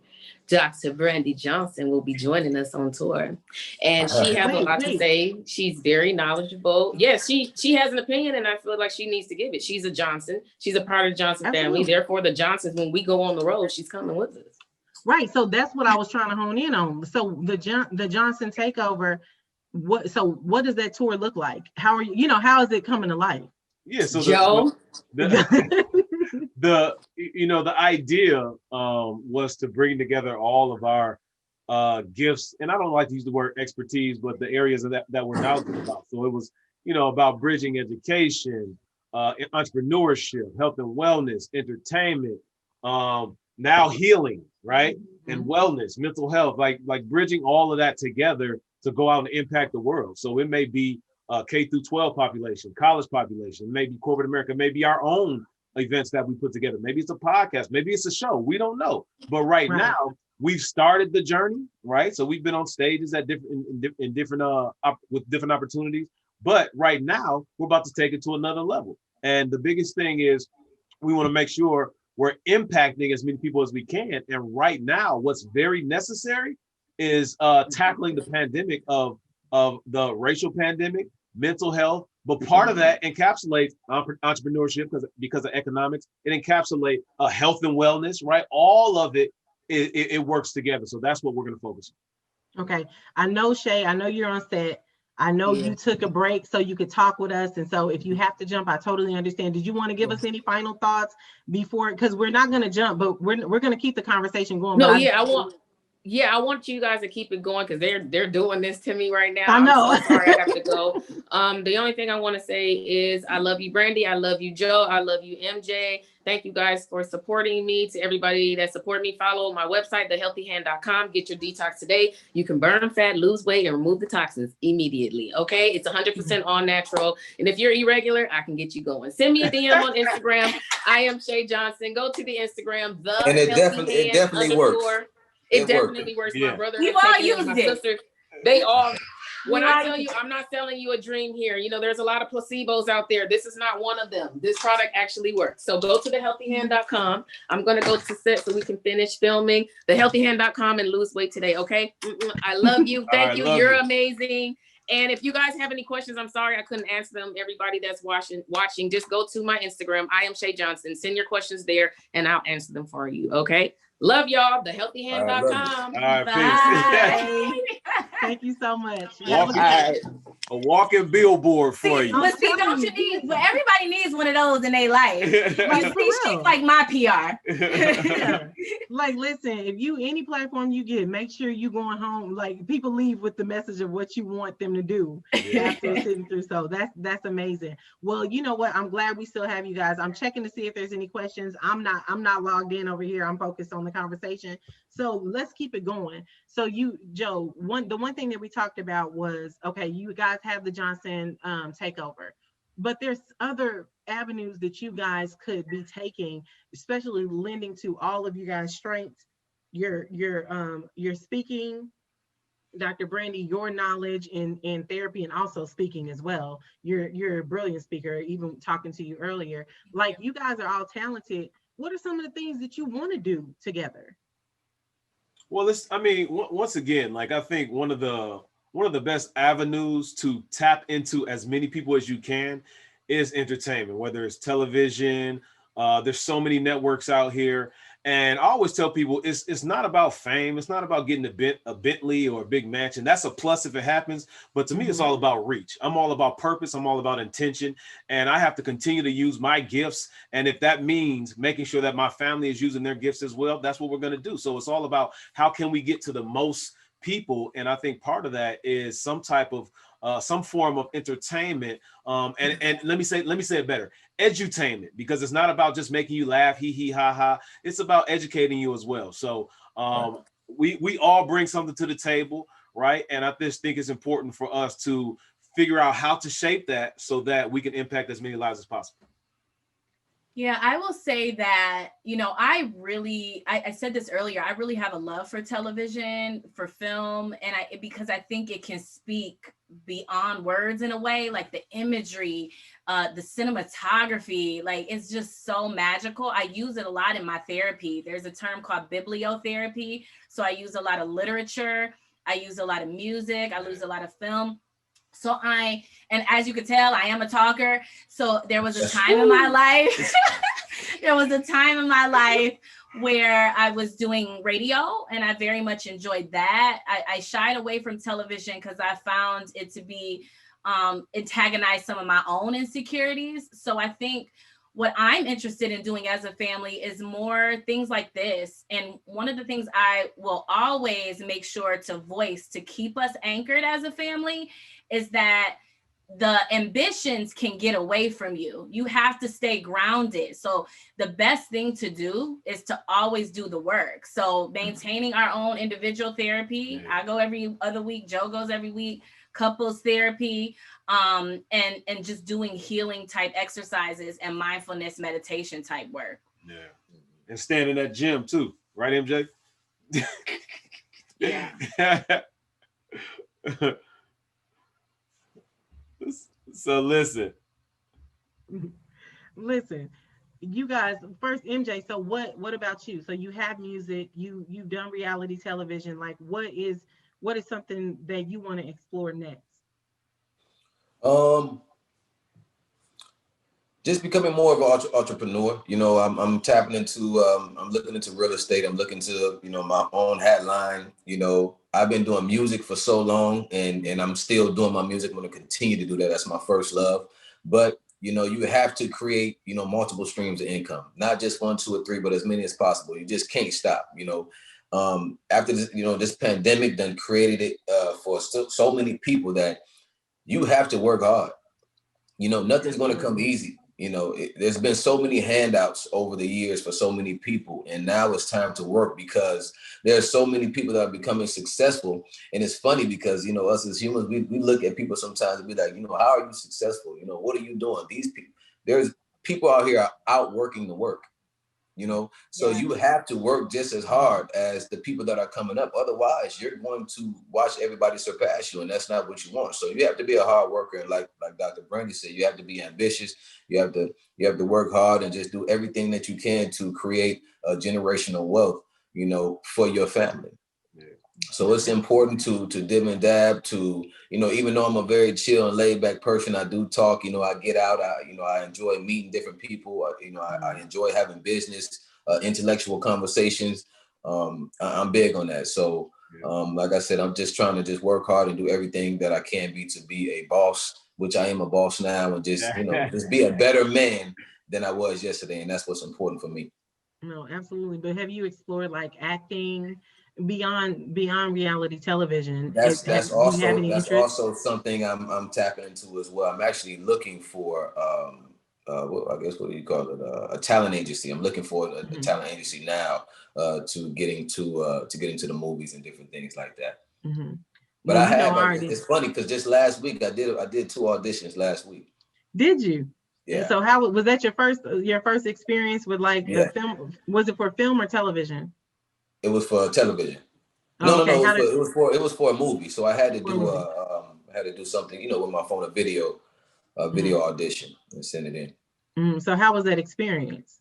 Dr. Brandi Johnson, will be joining us on tour, and she has a lot to say. She's very knowledgeable. Yes, she has an opinion, and I feel like she needs to give it. She's a Johnson. She's a part of the Johnson family. Therefore, the Johnsons, when we go on the road, she's coming with us. Right. So that's what I was trying to hone in on. So the Johnson takeover, what does that tour look like? How are you, how is it coming to life? Yeah, so Joe. the idea was to bring together all of our gifts, and I don't like to use the word expertise, but the areas of that we're knowledgeable about. So it was, about bridging education, entrepreneurship, health and wellness, entertainment, now healing, right? And wellness, mental health, like bridging all of that together to go out and impact the world. So it may be K through 12 population, college population, maybe corporate America, maybe our own events that we put together. Maybe it's a podcast, maybe it's a show. We don't know. But right now, we've started the journey, right? So we've been on stages at different with different opportunities. But right now, we're about to take it to another level. And the biggest thing is we want to make sure we're impacting as many people as we can. And right now, what's very necessary is tackling the pandemic of the racial pandemic, mental health. But part of that encapsulates entrepreneurship because of economics. It encapsulates health and wellness, right? All of it works together. So that's what we're going to focus on. Okay. I know, Shay, I know you're on set. I know you took a break so you could talk with us. And so if you have to jump, I totally understand. Did you want to give us any final thoughts before? Because we're not going to jump, but we're going to keep the conversation going. No, I want you guys to keep it going because they're doing this to me right now. I know. I'm so sorry I have to go. The only thing I want to say is I love you, Brandi. I love you, Joe. I love you, MJ. Thank you guys for supporting me. To everybody that support me, follow my website, thehealthyhand.com. Get your detox today. You can burn fat, lose weight, and remove the toxins immediately. Okay, it's 100% all natural. And if you're irregular, I can get you going. Send me a DM on Instagram. I am Shay Johnson. Go to the Instagram. And it definitely works. It definitely works. Yeah. My brother, You all used my it. sister, they all. When I tell you, I'm not selling you a dream here. There's a lot of placebos out there. This is not one of them. This product actually works. So go to thehealthyhand.com. I'm going to go to set so we can finish filming. Thehealthyhand.com and lose weight today. Okay. I love you. Thank you. You're amazing. And if you guys have any questions, I'm sorry I couldn't answer them. Everybody that's watching, just go to my Instagram. I am Shay Johnson. Send your questions there and I'll answer them for you. Okay. Love y'all. Thehealthyhand.com. All right, Bye. Thank you so much. A walking billboard for you. But see, don't you need? But everybody needs one of those in their life. She's like my PR. Yeah. Like, listen, if any platform you get, make sure you going home. Like, people leave with the message of what you want them to do after sitting through. So that's amazing. Well, you know what? I'm glad we still have you guys. I'm checking to see if there's any questions. I'm not logged in over here. I'm focused on the conversation. So let's keep it going. So Joe, the one thing that we talked about was, okay, you guys have the Johnson takeover, but there's other avenues that you guys could be taking, especially lending to all of you guys' strengths, your speaking, Dr. Brandi, your knowledge in therapy and also speaking as well. You're a brilliant speaker, even talking to you earlier. Like, you guys are all talented. What are some of the things that you want to do together? Well, once again, like, I think one of the best avenues to tap into as many people as you can is entertainment, whether it's television. There's so many networks out here. And I always tell people it's not about fame. It's not about getting a Bentley or a big mansion. That's a plus if it happens. But to me, it's all about reach. I'm all about purpose. I'm all about intention. And I have to continue to use my gifts. And if that means making sure that my family is using their gifts as well, that's what we're going to do. So it's all about how can we get to the most people. And I think part of that is some type of some form of entertainment. And let me say it better. Edutainment, because it's not about just making you laugh, hee hee ha ha. It's about educating you as well. So we all bring something to the table, right? And I just think it's important for us to figure out how to shape that so that we can impact as many lives as possible. Yeah, I will say that, I said this earlier, I really have a love for television, for film, and because I think it can speak beyond words in a way, like the imagery, the cinematography, like it's just so magical. I use it a lot in my therapy. There's a term called bibliotherapy. So I use a lot of literature. I use a lot of music. I use a lot of film. So and as you could tell, I am a talker. So there was a time in my life, where I was doing radio, and I very much enjoyed that. I shied away from television because I found it to be antagonize some of my own insecurities. So I think what I'm interested in doing as a family is more things like this. And one of the things I will always make sure to voice to keep us anchored as a family is that the ambitions can get away from you. You have to stay grounded. So the best thing to do is to always do the work. So maintaining our own individual therapy. Yeah. I go every other week. Joe goes every week. Couples therapy, and just doing healing type exercises and mindfulness meditation type work. Yeah. And staying in that gym too, right, MJ? Yeah. So listen, you guys, first MJ, so what about you? So you have music, you've done reality television. Like what is something that you want to explore next? Just becoming more of an entrepreneur. You know, I'm tapping into, I'm looking into real estate. I'm looking to, you know, my own hat line. You know, I've been doing music for so long, and I'm still doing my music. I'm going to continue to do that. That's my first love. But, you know, you have to create, you know, multiple streams of income, not just 1, 2, or 3, but as many as possible. You just can't stop, you know. After this, you know, this pandemic done created it for so many people that you have to work hard. You know, nothing's going to come easy. You know, there's been so many handouts over the years for so many people, and now it's time to work because there's so many people that are becoming successful. And it's funny because, you know, us as humans, we look at people sometimes and be like, you know, how are you successful? You know, what are you doing? These people, there's people out here out working the work. You know, so Yeah. you have to work just as hard as the people that are coming up. Otherwise, you're going to watch everybody surpass you, and that's not what you want. So you have to be a hard worker, and like Dr. Brandi said, you have to be ambitious. You have to work hard and just do everything that you can to create a generational wealth, you know, for your family. Yeah. So it's important to dib and dab, to, you know, even though I'm a very chill and laid back person, I do talk, you know, I get out, I enjoy meeting different people. I enjoy having business, intellectual conversations. I'm big on that. So, like I said, I'm just trying to just work hard and do everything that I can be to be a boss, which I am a boss now, and just, you know, just be a better man than I was yesterday. And that's what's important for me. No, absolutely. But have you explored like acting beyond reality television? That's Do you have any interest? also something I'm tapping into as well. I'm actually looking for I guess what do you call it, a talent agency. I'm looking for a talent agency now to get into the movies and different things like that. Mm-hmm. But Well, you know, already. It's funny because just last week I did 2 auditions last week. Did you? Yeah. And so how was that your first experience with like Yeah. the film? Was it for film or television? It was for television. Oh, okay. No. It was for a movie. So I had to do something, you know, with my phone, a video audition and send it in. So how was that experience?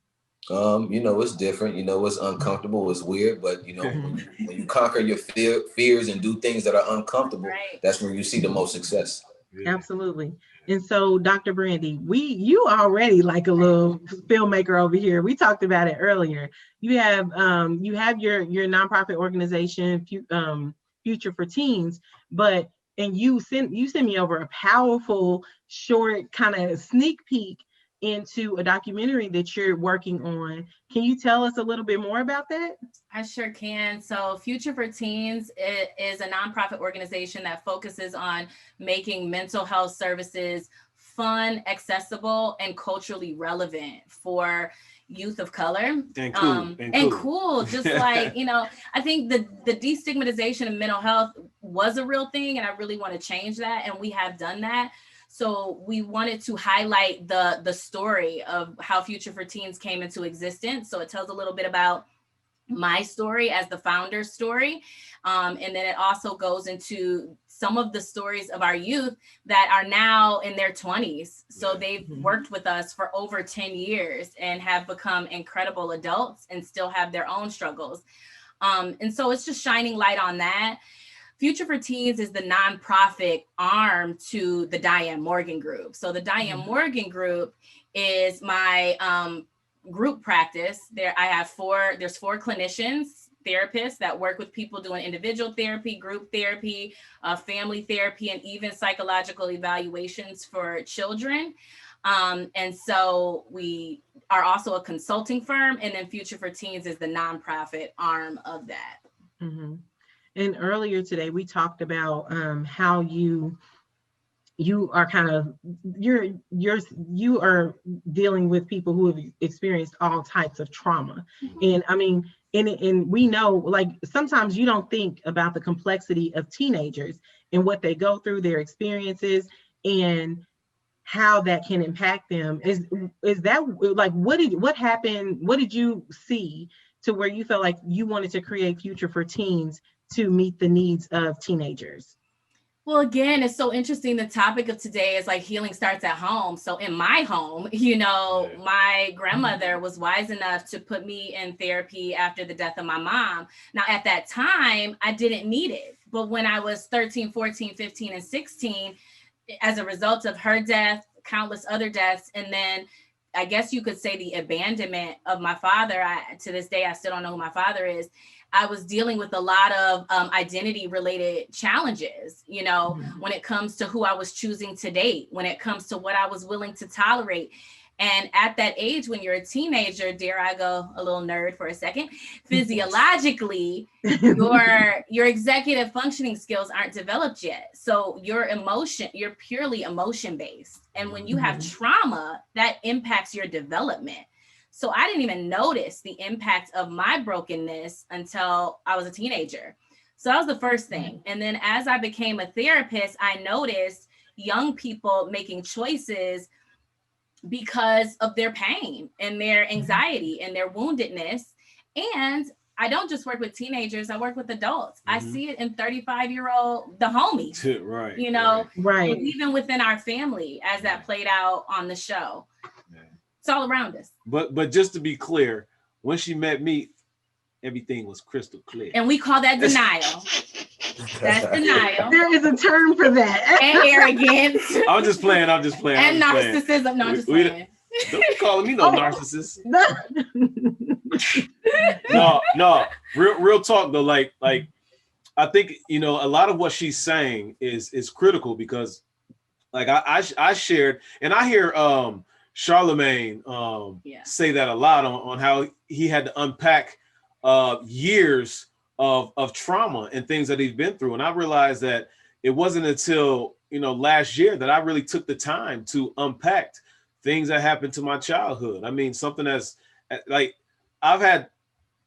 You know, it's different. You know, it's uncomfortable. It's weird, but you know, when you conquer your fears and do things that are uncomfortable, that's when you see the most success. Yeah. Absolutely. And so, Dr. Brandi, you already like a little filmmaker over here. We talked about it earlier. You have your nonprofit organization, Future for Teens, and you sent me over a powerful short kind of sneak peek into a documentary that you're working on. Can you tell us a little bit more about that? I sure can. So Future for Teens is a nonprofit organization that focuses on making mental health services fun, accessible, and culturally relevant for youth of color. And cool. Just like, you know, I think the destigmatization of mental health was a real thing, and I really want to change that. And we have done that. So we wanted to highlight the story of how Future for Teens came into existence. So it tells a little bit about my story as the founder's story. And then it also goes into some of the stories of our youth that are now in their 20s. So they've worked with us for over 10 years and have become incredible adults and still have their own struggles. And so it's just shining light on that. Future for Teens is the nonprofit arm to the Diane Morgan Group. So the Diane Morgan Group is my group practice. There's four clinicians, therapists that work with people doing individual therapy, group therapy, family therapy, and even psychological evaluations for children. And so we are also a consulting firm, and then Future for Teens is the nonprofit arm of that. Mm-hmm. And earlier today, we talked about how you are kind of you are dealing with people who have experienced all types of trauma. Mm-hmm. And I mean, and we know, like, sometimes you don't think about the complexity of teenagers and what they go through, their experiences, and how that can impact them. Is that, like, what happened? What did you see to where you felt like you wanted to create Future for Teens to meet the needs of teenagers? Well, again, it's so interesting. The topic of today is like healing starts at home. So in my home, you know, my grandmother was wise enough to put me in therapy after the death of my mom. Now, at that time, I didn't need it. But when I was 13, 14, 15, and 16, as a result of her death, countless other deaths, and then I guess you could say the abandonment of my father. To this day, I still don't know who my father is. I was dealing with a lot of identity related challenges, you know, when it comes to who I was choosing to date, when it comes to what I was willing to tolerate. And at that age, when you're a teenager, dare I go a little nerd for a second, physiologically, your executive functioning skills aren't developed yet. So you're purely emotion based. And when you have trauma, that impacts your development. So I didn't even notice the impact of my brokenness until I was a teenager. So that was the first thing. And then as I became a therapist, I noticed young people making choices because of their pain and their anxiety and their woundedness. And I don't just work with teenagers, I work with adults. I see it in 35-year-old, the homies, right? You know, right. And even within our family, as that played out on the show. It's all around us. But just to be clear, when she met me, everything was crystal clear. And we call that denial. That's denial. There is a term for that. And arrogance. I'm just playing. And narcissism. No, I'm just playing. Don't be calling me no narcissist. No. Real talk though. Like I think, you know, a lot of what she's saying is critical, because like I shared, and I hear Charlemagne say that a lot on how he had to unpack years of trauma and things that he's been through. And I realized that it wasn't until, you know, last year that I really took the time to unpack things that happened to my childhood. I mean, something that's like, I've had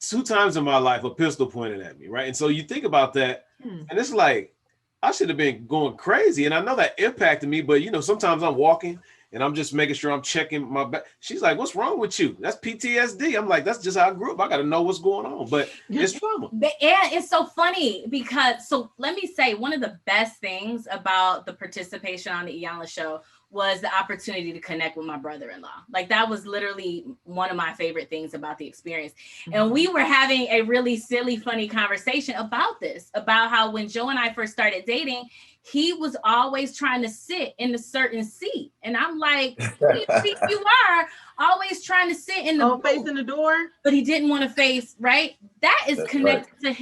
2 times in my life a pistol pointed at me, right? And so you think about that, and it's like, I should have been going crazy. And I know that impacted me, but, you know, sometimes I'm walking and I'm just making sure I'm checking my back. She's like, what's wrong with you? That's PTSD. I'm like, that's just how I grew up. I got to know what's going on, but it's trauma. And it's so funny because, so let me say, one of the best things about the participation on the Iyanla show was the opportunity to connect with my brother-in-law. Like, that was literally one of my favorite things about the experience. And we were having a really silly, funny conversation about this, about how when Joe and I first started dating, he was always trying to sit in a certain seat. And I'm like, you are always trying to sit in the facing the door. But he didn't want to face, right? That's connected to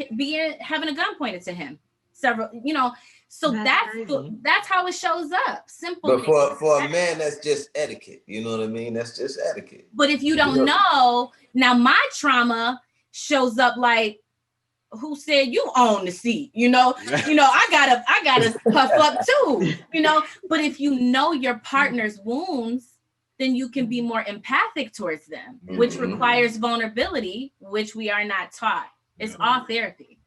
having a gun pointed to him. Several, you know, so that's how it shows up. Simple. But for a man, that's just etiquette. You know what I mean? That's just etiquette. But if you don't know, now my trauma shows up like, who said you own the seat? You know, I gotta puff up too, you know. But if you know your partner's wounds, then you can be more empathic towards them, which requires vulnerability, which we are not taught. It's all therapy.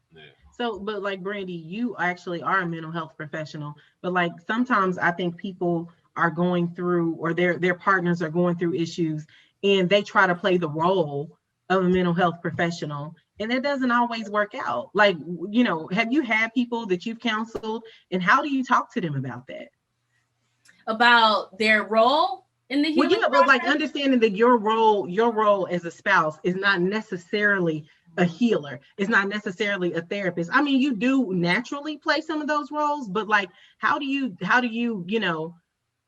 So, but like Brandi, you actually are a mental health professional, but like sometimes I think people are going through, or their partners are going through issues, and they try to play the role of a mental health professional, and it doesn't always work out. Like, you know, have you had people that you've counseled, and how do you talk to them about that? About their role in the healing process? But like understanding that your role as a spouse is not necessarily a healer. It's not necessarily a therapist. I mean, you do naturally play some of those roles, but like, how do you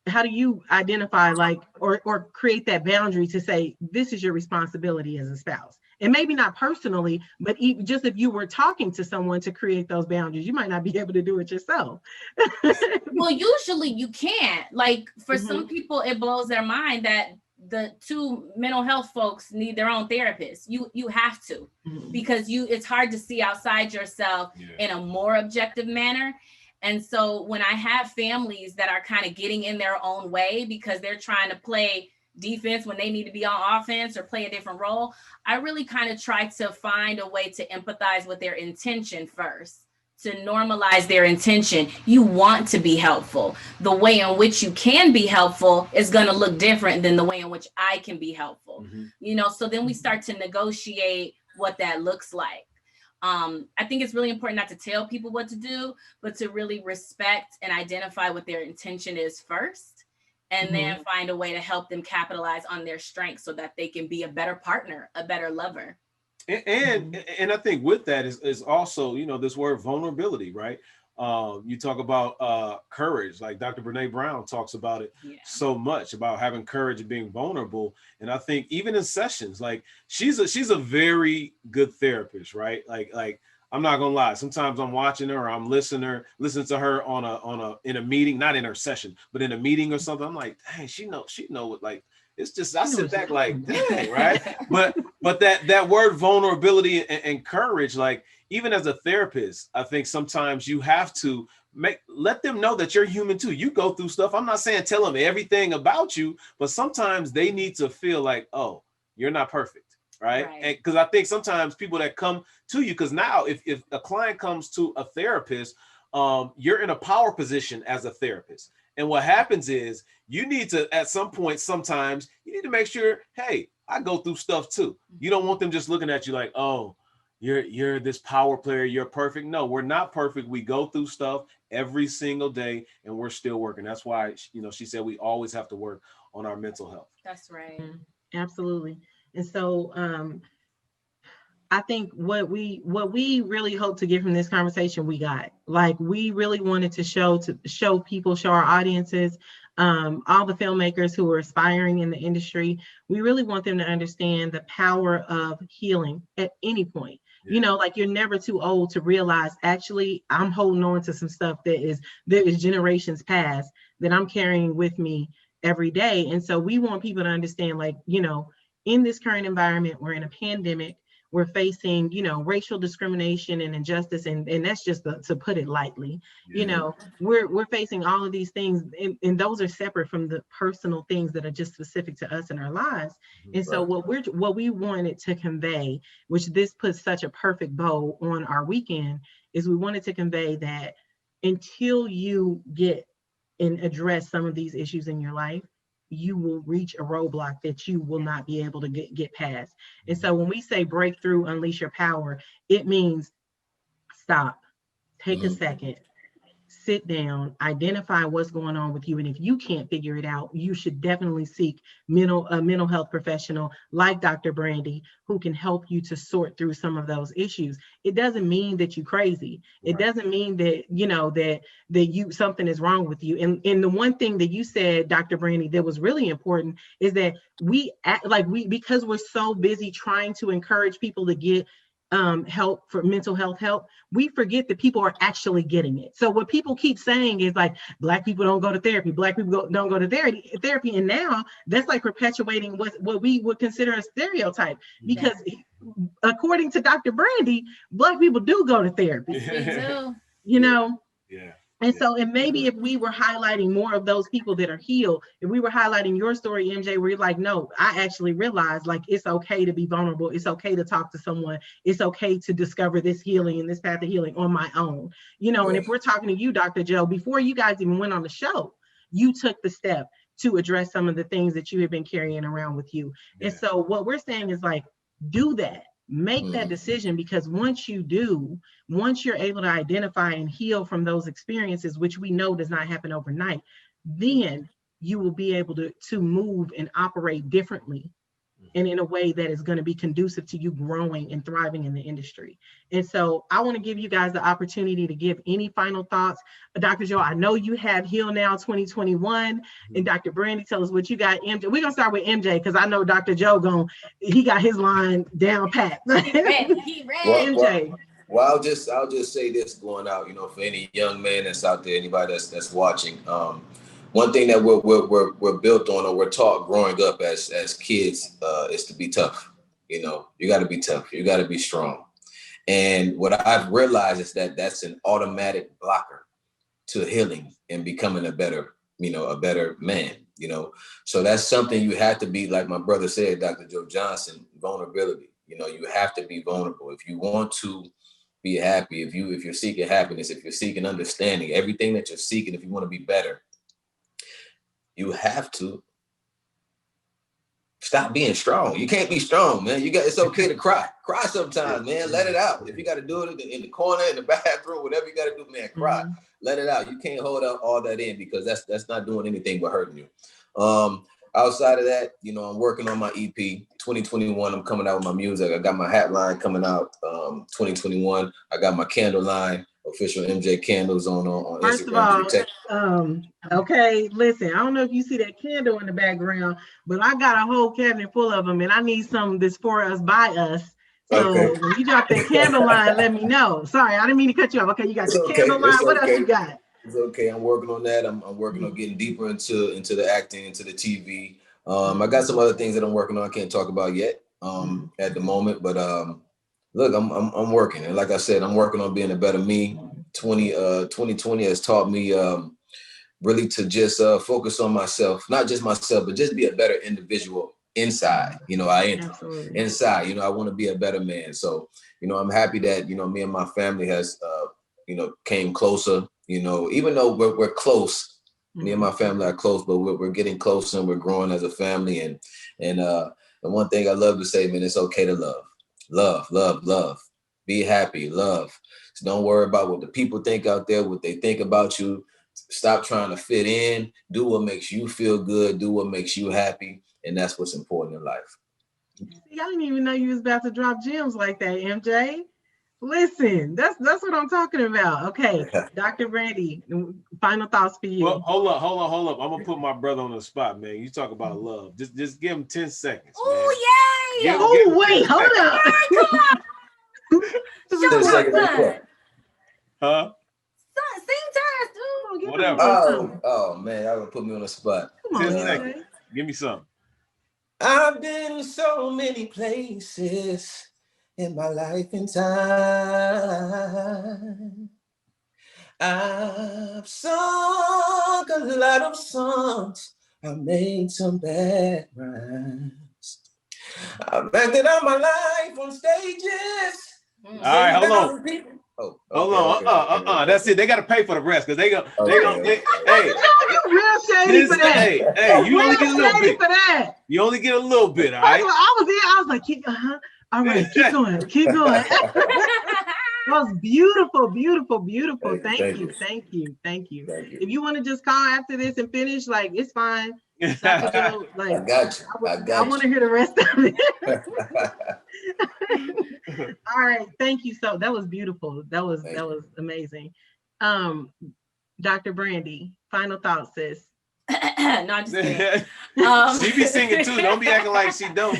identify, like, or create that boundary to say, this is your responsibility as a spouse? And maybe not personally, but even just if you were talking to someone to create those boundaries, you might not be able to do it yourself. Well, usually you can't. Like, for Mm-hmm. some people, it blows their mind that the two mental health folks need their own therapist. You have to, Mm-hmm. because it's hard to see outside yourself in a more objective manner. And so when I have families that are kind of getting in their own way because they're trying to play defense when they need to be on offense or play a different role, I really kind of try to find a way to empathize with their intention first, to normalize their intention. You want to be helpful. The way in which you can be helpful is going to look different than the way in which I can be helpful. Mm-hmm. So then we start to negotiate what that looks like. I think it's really important not to tell people what to do, but to really respect and identify what their intention is first, and then find a way to help them capitalize on their strengths so that they can be a better partner, a better lover. And I think with that is also, this word vulnerability, right? You talk about courage, like Dr. Brandi Brown talks about it so much, about having courage and being vulnerable. And I think even in sessions, like she's a very good therapist, right? Like I'm not gonna lie. Sometimes I'm watching her or I'm listening to her in a meeting, not in her session, but in a meeting or something. I'm like, dang, she know what, like, it's just, I sit back like, dang, right? But that word vulnerability and courage, like, even as a therapist, I think sometimes you have to let them know that you're human too. You go through stuff. I'm not saying tell them everything about you, but sometimes they need to feel like, oh, you're not perfect, right? And because I think sometimes people that come to you, because now if a client comes to a therapist, you're in a power position as a therapist. And what happens is you need to, at some point, sometimes you need to make sure, hey, I go through stuff too. You don't want them just looking at you like, oh, you're this power player, you're perfect. No, we're not perfect. We go through stuff every single day and we're still working. That's why, she said we always have to work on our mental health. That's right. Absolutely. And so I think what we really hope to get from this conversation, we got. Like, we really wanted to show our audiences, all the filmmakers who are aspiring in the industry, we really want them to understand the power of healing at any point. Like, you're never too old to realize, actually, I'm holding on to some stuff that is generations past that I'm carrying with me every day. And so we want people to understand, like, in this current environment, we're in a pandemic, we're facing, racial discrimination and injustice, and that's just to put it lightly. We're facing all of these things, and those are separate from the personal things that are just specific to us in our lives. And so what we wanted to convey, which this puts such a perfect bow on our weekend, is we wanted to convey that until you get and address some of these issues in your life, you will reach a roadblock that you will not be able to get past. And so when we say breakthrough, unleash your power, it means stop, take a second, sit down, identify what's going on with you. And if you can't figure it out, you should definitely seek a mental health professional like Dr. Brandi, who can help you to sort through some of those issues. It doesn't mean that you're crazy. It doesn't mean that, that something is wrong with you. And the one thing that you said, Dr. Brandi, that was really important is that because we're so busy trying to encourage people to get help for mental health help, we forget that people are actually getting it. So what people keep saying is like, Black people don't go to therapy, Black people don't go to therapy. And now that's like perpetuating what we would consider a stereotype, because according to Dr. Brandi, Black people do go to therapy. We do. Yeah. And so, and maybe if we were highlighting more of those people that are healed, if we were highlighting your story, MJ, where you're like, no, I actually realized, like, it's okay to be vulnerable. It's okay to talk to someone. It's okay to discover this healing and this path of healing on my own. And if we're talking to you, Dr. Joe, before you guys even went on the show, you took the step to address some of the things that you have been carrying around with you. And so what we're saying is, like, do that. Make that decision, because once you're able to identify and heal from those experiences, which we know does not happen overnight, then you will be able to move and operate differently and in a way that is going to be conducive to you growing and thriving in the industry. And so I want to give you guys the opportunity to give any final thoughts. Dr. Joe, I know you have Heal Now 2021, and Dr. Brandi, tell us what you got. MJ, we're gonna start with MJ because I know Dr. Joe he got his line down pat. He ready. MJ. Well, I'll just say this going out, for any young man that's out there, anybody that's watching. One thing that we're built on, or we're taught growing up as kids, is to be tough. You got to be tough. You got to be strong. And what I've realized is that that's an automatic blocker to healing and becoming a better man. So that's something you have to be, like my brother said, Dr. Joe Johnson, vulnerability. You have to be vulnerable if you want to be happy. If you're seeking happiness, if you're seeking understanding, everything that you're seeking, if you want to be better, you have to stop being strong. You can't be strong, man. It's okay to cry. Cry sometimes, man. Let it out. If you got to do it in the corner, in the bathroom, whatever you got to do, man, cry. Mm-hmm. Let it out. You can't hold out all that in, because that's not doing anything but hurting you. Outside of that, I'm working on my EP 2021. I'm coming out with my music. I got my hat line coming out 2021. I got my candle line, official Emjay candles on First Instagram. Of all, okay, listen, I don't know if you see that candle in the background, but I got a whole cabinet full of them, and I need some that's for us, by us. So when you drop that candle line, let me know. Sorry, I didn't mean to cut you off. Okay, you got the candle line. What else you got? It's okay. I'm working on that. I'm working on getting deeper into the acting, into the TV. I got some other things that I'm working on. I can't talk about yet at the moment, but look, I'm working, and like I said, I'm working on being a better me. 2020 has taught me really to just focus on myself, not just myself, but just be a better individual inside. Inside. I want to be a better man. So I'm happy that me and my family has came closer. Even though we're close, me and my family are close, but we're getting closer and we're growing as a family. And the one thing I love to say, man, it's okay to love, be happy, love. So don't worry about what the people think out there, what they think about you. Stop trying to fit in. Do what makes you feel good. Do what makes you happy. And that's what's important in life. See, I didn't even know you was about to drop gems like that, MJ. Listen, that's what I'm talking about. Okay, Dr. Brandi, final thoughts for you. Well, hold up. I'm gonna put my brother on the spot, man. You talk about love. Just give him 10 seconds. Oh, yay! Wait, hold up. Come on. 10 seconds. Huh? Sing to us, dude. Whatever. Oh man, y'all gonna put me on the spot. 10 seconds. Give me some. I've been so many places in my life and time. I've sung a lot of songs. I made some bad rhymes. I've acted out my life on stages. All right, hold on. Hold on. That's it. They got to pay for the rest, because hey, you real shady for that. Hey, you only get a little bit. For that. You only get a little bit, all right? I was like, all right, keep going. That was beautiful. Thank you. If you want to just call after this and finish, like, it's fine. Dr. Joe, like, I got you. I want to hear the rest of it. All right, thank you. So that was beautiful. That was amazing. Dr. Brandi, final thoughts, sis. No, I'm just kidding. She be singing too. Don't be acting like she don't.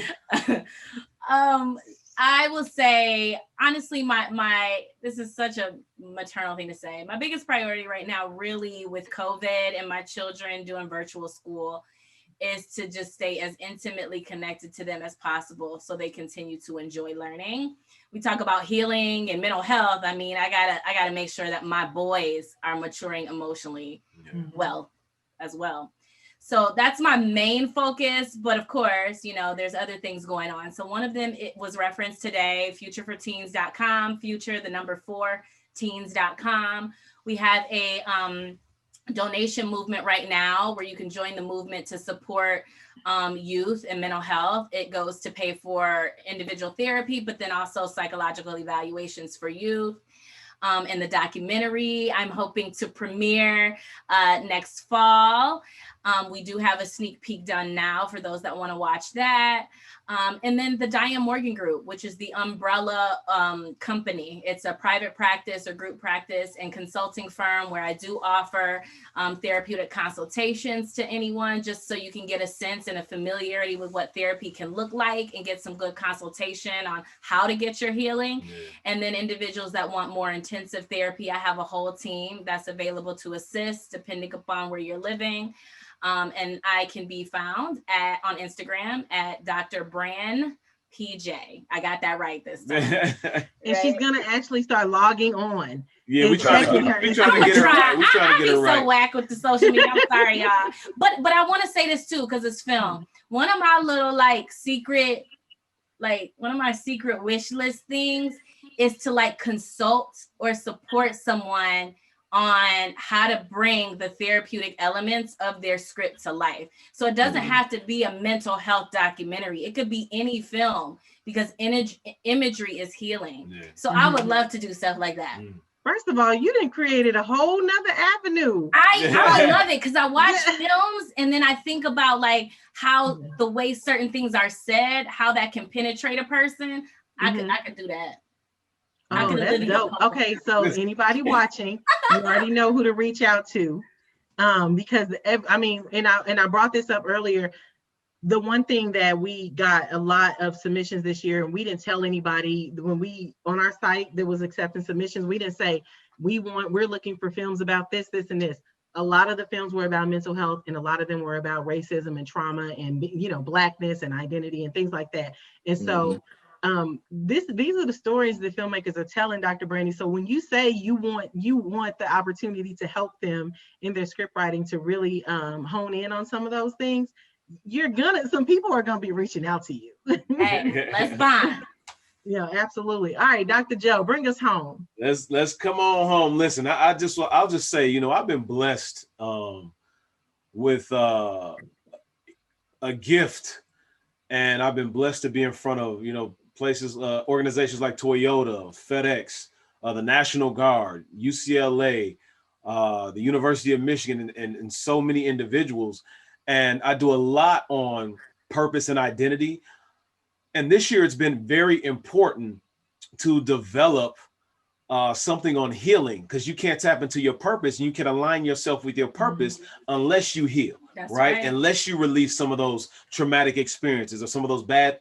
I will say, honestly, my this is such a maternal thing to say. My biggest priority right now, really, with COVID and my children doing virtual school, is to just stay as intimately connected to them as possible so they continue to enjoy learning. We talk about healing and mental health. I mean, I gotta make sure that my boys are maturing emotionally well as well. So that's my main focus. But of course, there's other things going on. So one of them, it was referenced today, futureforteens.com, future, the number 4, teens.com. We have a donation movement right now where you can join the movement to support youth and mental health. It goes to pay for individual therapy, but then also psychological evaluations for youth. And the documentary I'm hoping to premiere next fall. We do have a sneak peek done now for those that want to watch that. And then the Diane Morgan Group, which is the umbrella company. It's a private practice or group practice and consulting firm where I do offer therapeutic consultations to anyone, just so you can get a sense and a familiarity with what therapy can look like and get some good consultation on how to get your healing. Yeah. And then individuals that want more intensive therapy, I have a whole team that's available to assist depending upon where you're living. And I can be found on Instagram at Dr. Brand PJ. I got that right this time. And she's gonna actually start logging on. Yeah, we trying to get her right. We trying to get her right. I'm so whack with the social media. I'm sorry, y'all. But I want to say this too, because it's film. One of my little secret wish list things is to consult or support someone on how to bring the therapeutic elements of their script to life. So it doesn't have to be a mental health documentary. It could be any film, because imagery is healing. Yeah. So I would love to do stuff like that. First of all, you done created a whole nother avenue. I love it, because I watch films and then I think about how the way certain things are said, how that can penetrate a person. I could do that. Oh, that's dope. Okay, so anybody watching, you already know who to reach out to, because I brought this up earlier. The one thing that we got a lot of submissions this year, and we didn't tell anybody when we on our site that was accepting submissions. We didn't say we're looking for films about this, and this. A lot of the films were about mental health, and a lot of them were about racism and trauma and Blackness and identity and things like that. And so. These are the stories that filmmakers are telling, Dr. Brandi. So when you say you want the opportunity to help them in their script writing to really hone in on some of those things, some people are gonna be reaching out to you. Hey, let's bond. Yeah, absolutely. All right, Dr. Joe, bring us home. Let's come on home. Listen, I'll just say, I've been blessed with a gift, and I've been blessed to be in front of places, organizations like Toyota, FedEx, the National Guard, UCLA, the University of Michigan, and so many individuals. And I do a lot on purpose and identity. And this year it's been very important to develop something on healing, because you can't tap into your purpose and you can align yourself with your purpose unless you heal. That's right? Unless you release some of those traumatic experiences or some of those bad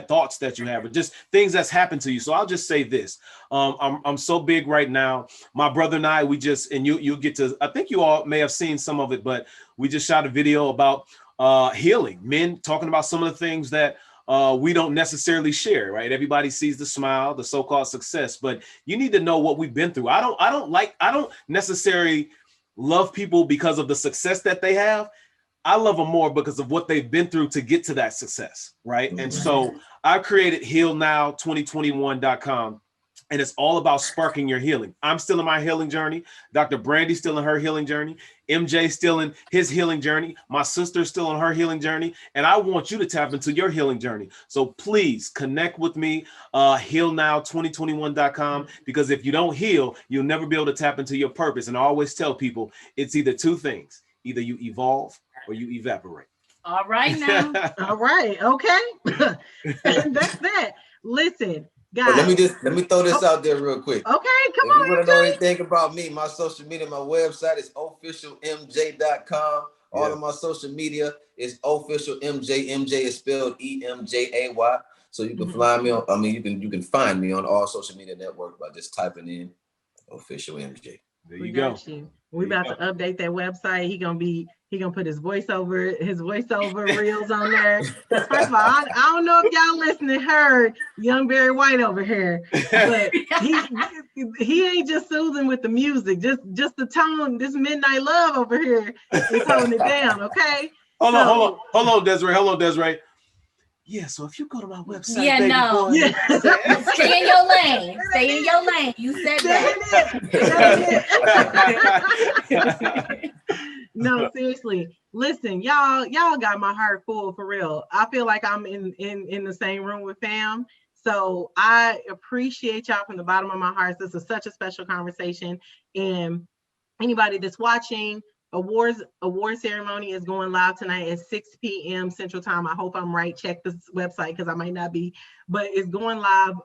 thoughts that you have, or just things that's happened to you. So I'll just say this. I'm so big right now. My brother and I, you'll get to, I think you all may have seen some of it, but we just shot a video about healing, men talking about some of the things that we don't necessarily share, right? Everybody sees the smile, the so-called success, but you need to know what we've been through. I don't necessarily love people because of the success that they have. I love them more because of what they've been through to get to that success, right? And so I created healnow2021.com, and it's all about sparking your healing. I'm still in my healing journey. Dr. Brandi's still in her healing journey. Emjay still in his healing journey. My sister's still on her healing journey. And I want you to tap into your healing journey. So please connect with me, healnow2021.com, because if you don't heal, you'll never be able to tap into your purpose. And I always tell people it's either two things. Either you evolve or you evaporate. All right now. All right. Okay. That's that. Listen, guys. Well, let me throw this out there real quick. Okay, come on. If you want to know anything about me, my social media, my website is officialmj.com. All of my social media is official MJ. MJ is spelled EMJAY. So you can find me on, you can find me on all social media networks by just typing in official MJ. There you go. We about to update that website. He gonna put his voiceover reels on there. First of all, I don't know if y'all listening heard Young Barry White over here, but he ain't just soothing with the music, just the tone. This Midnight Love over here is holding it down. Okay. Hold on, Desiree. Yeah, so if you go to my website, stay in your lane. Stay in your lane. You said that. No, seriously. Listen, y'all got my heart full for real. I feel like I'm in the same room with fam. So I appreciate y'all from the bottom of my heart. This is such a special conversation. And anybody that's watching, award ceremony is going live tonight at 6 p.m. Central Time. I hope I'm right. Check the website because I might not be, but it's going live.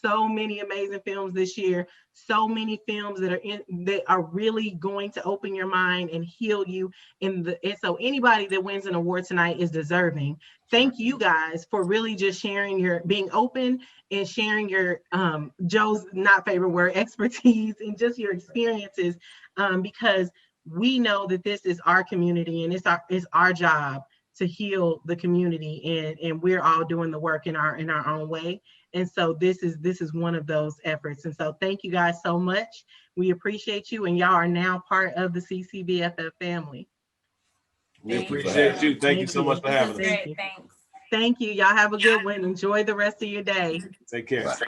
So many amazing films this year. So many films that are really going to open your mind and heal you. And so anybody that wins an award tonight is deserving. Thank you guys for really just sharing being open and sharing your Joe's not favorite word, expertise, and just your experiences, because we know that this is our community and it's our job to heal the community, and we're all doing the work in our own way. And so this is one of those efforts. And so thank you guys so much. We appreciate you, and y'all are now part of the CCBFF family. We appreciate you. Thank you so much for having us. Great, thanks. Thank you. Y'all have a good one. Enjoy the rest of your day. Take care. Bye.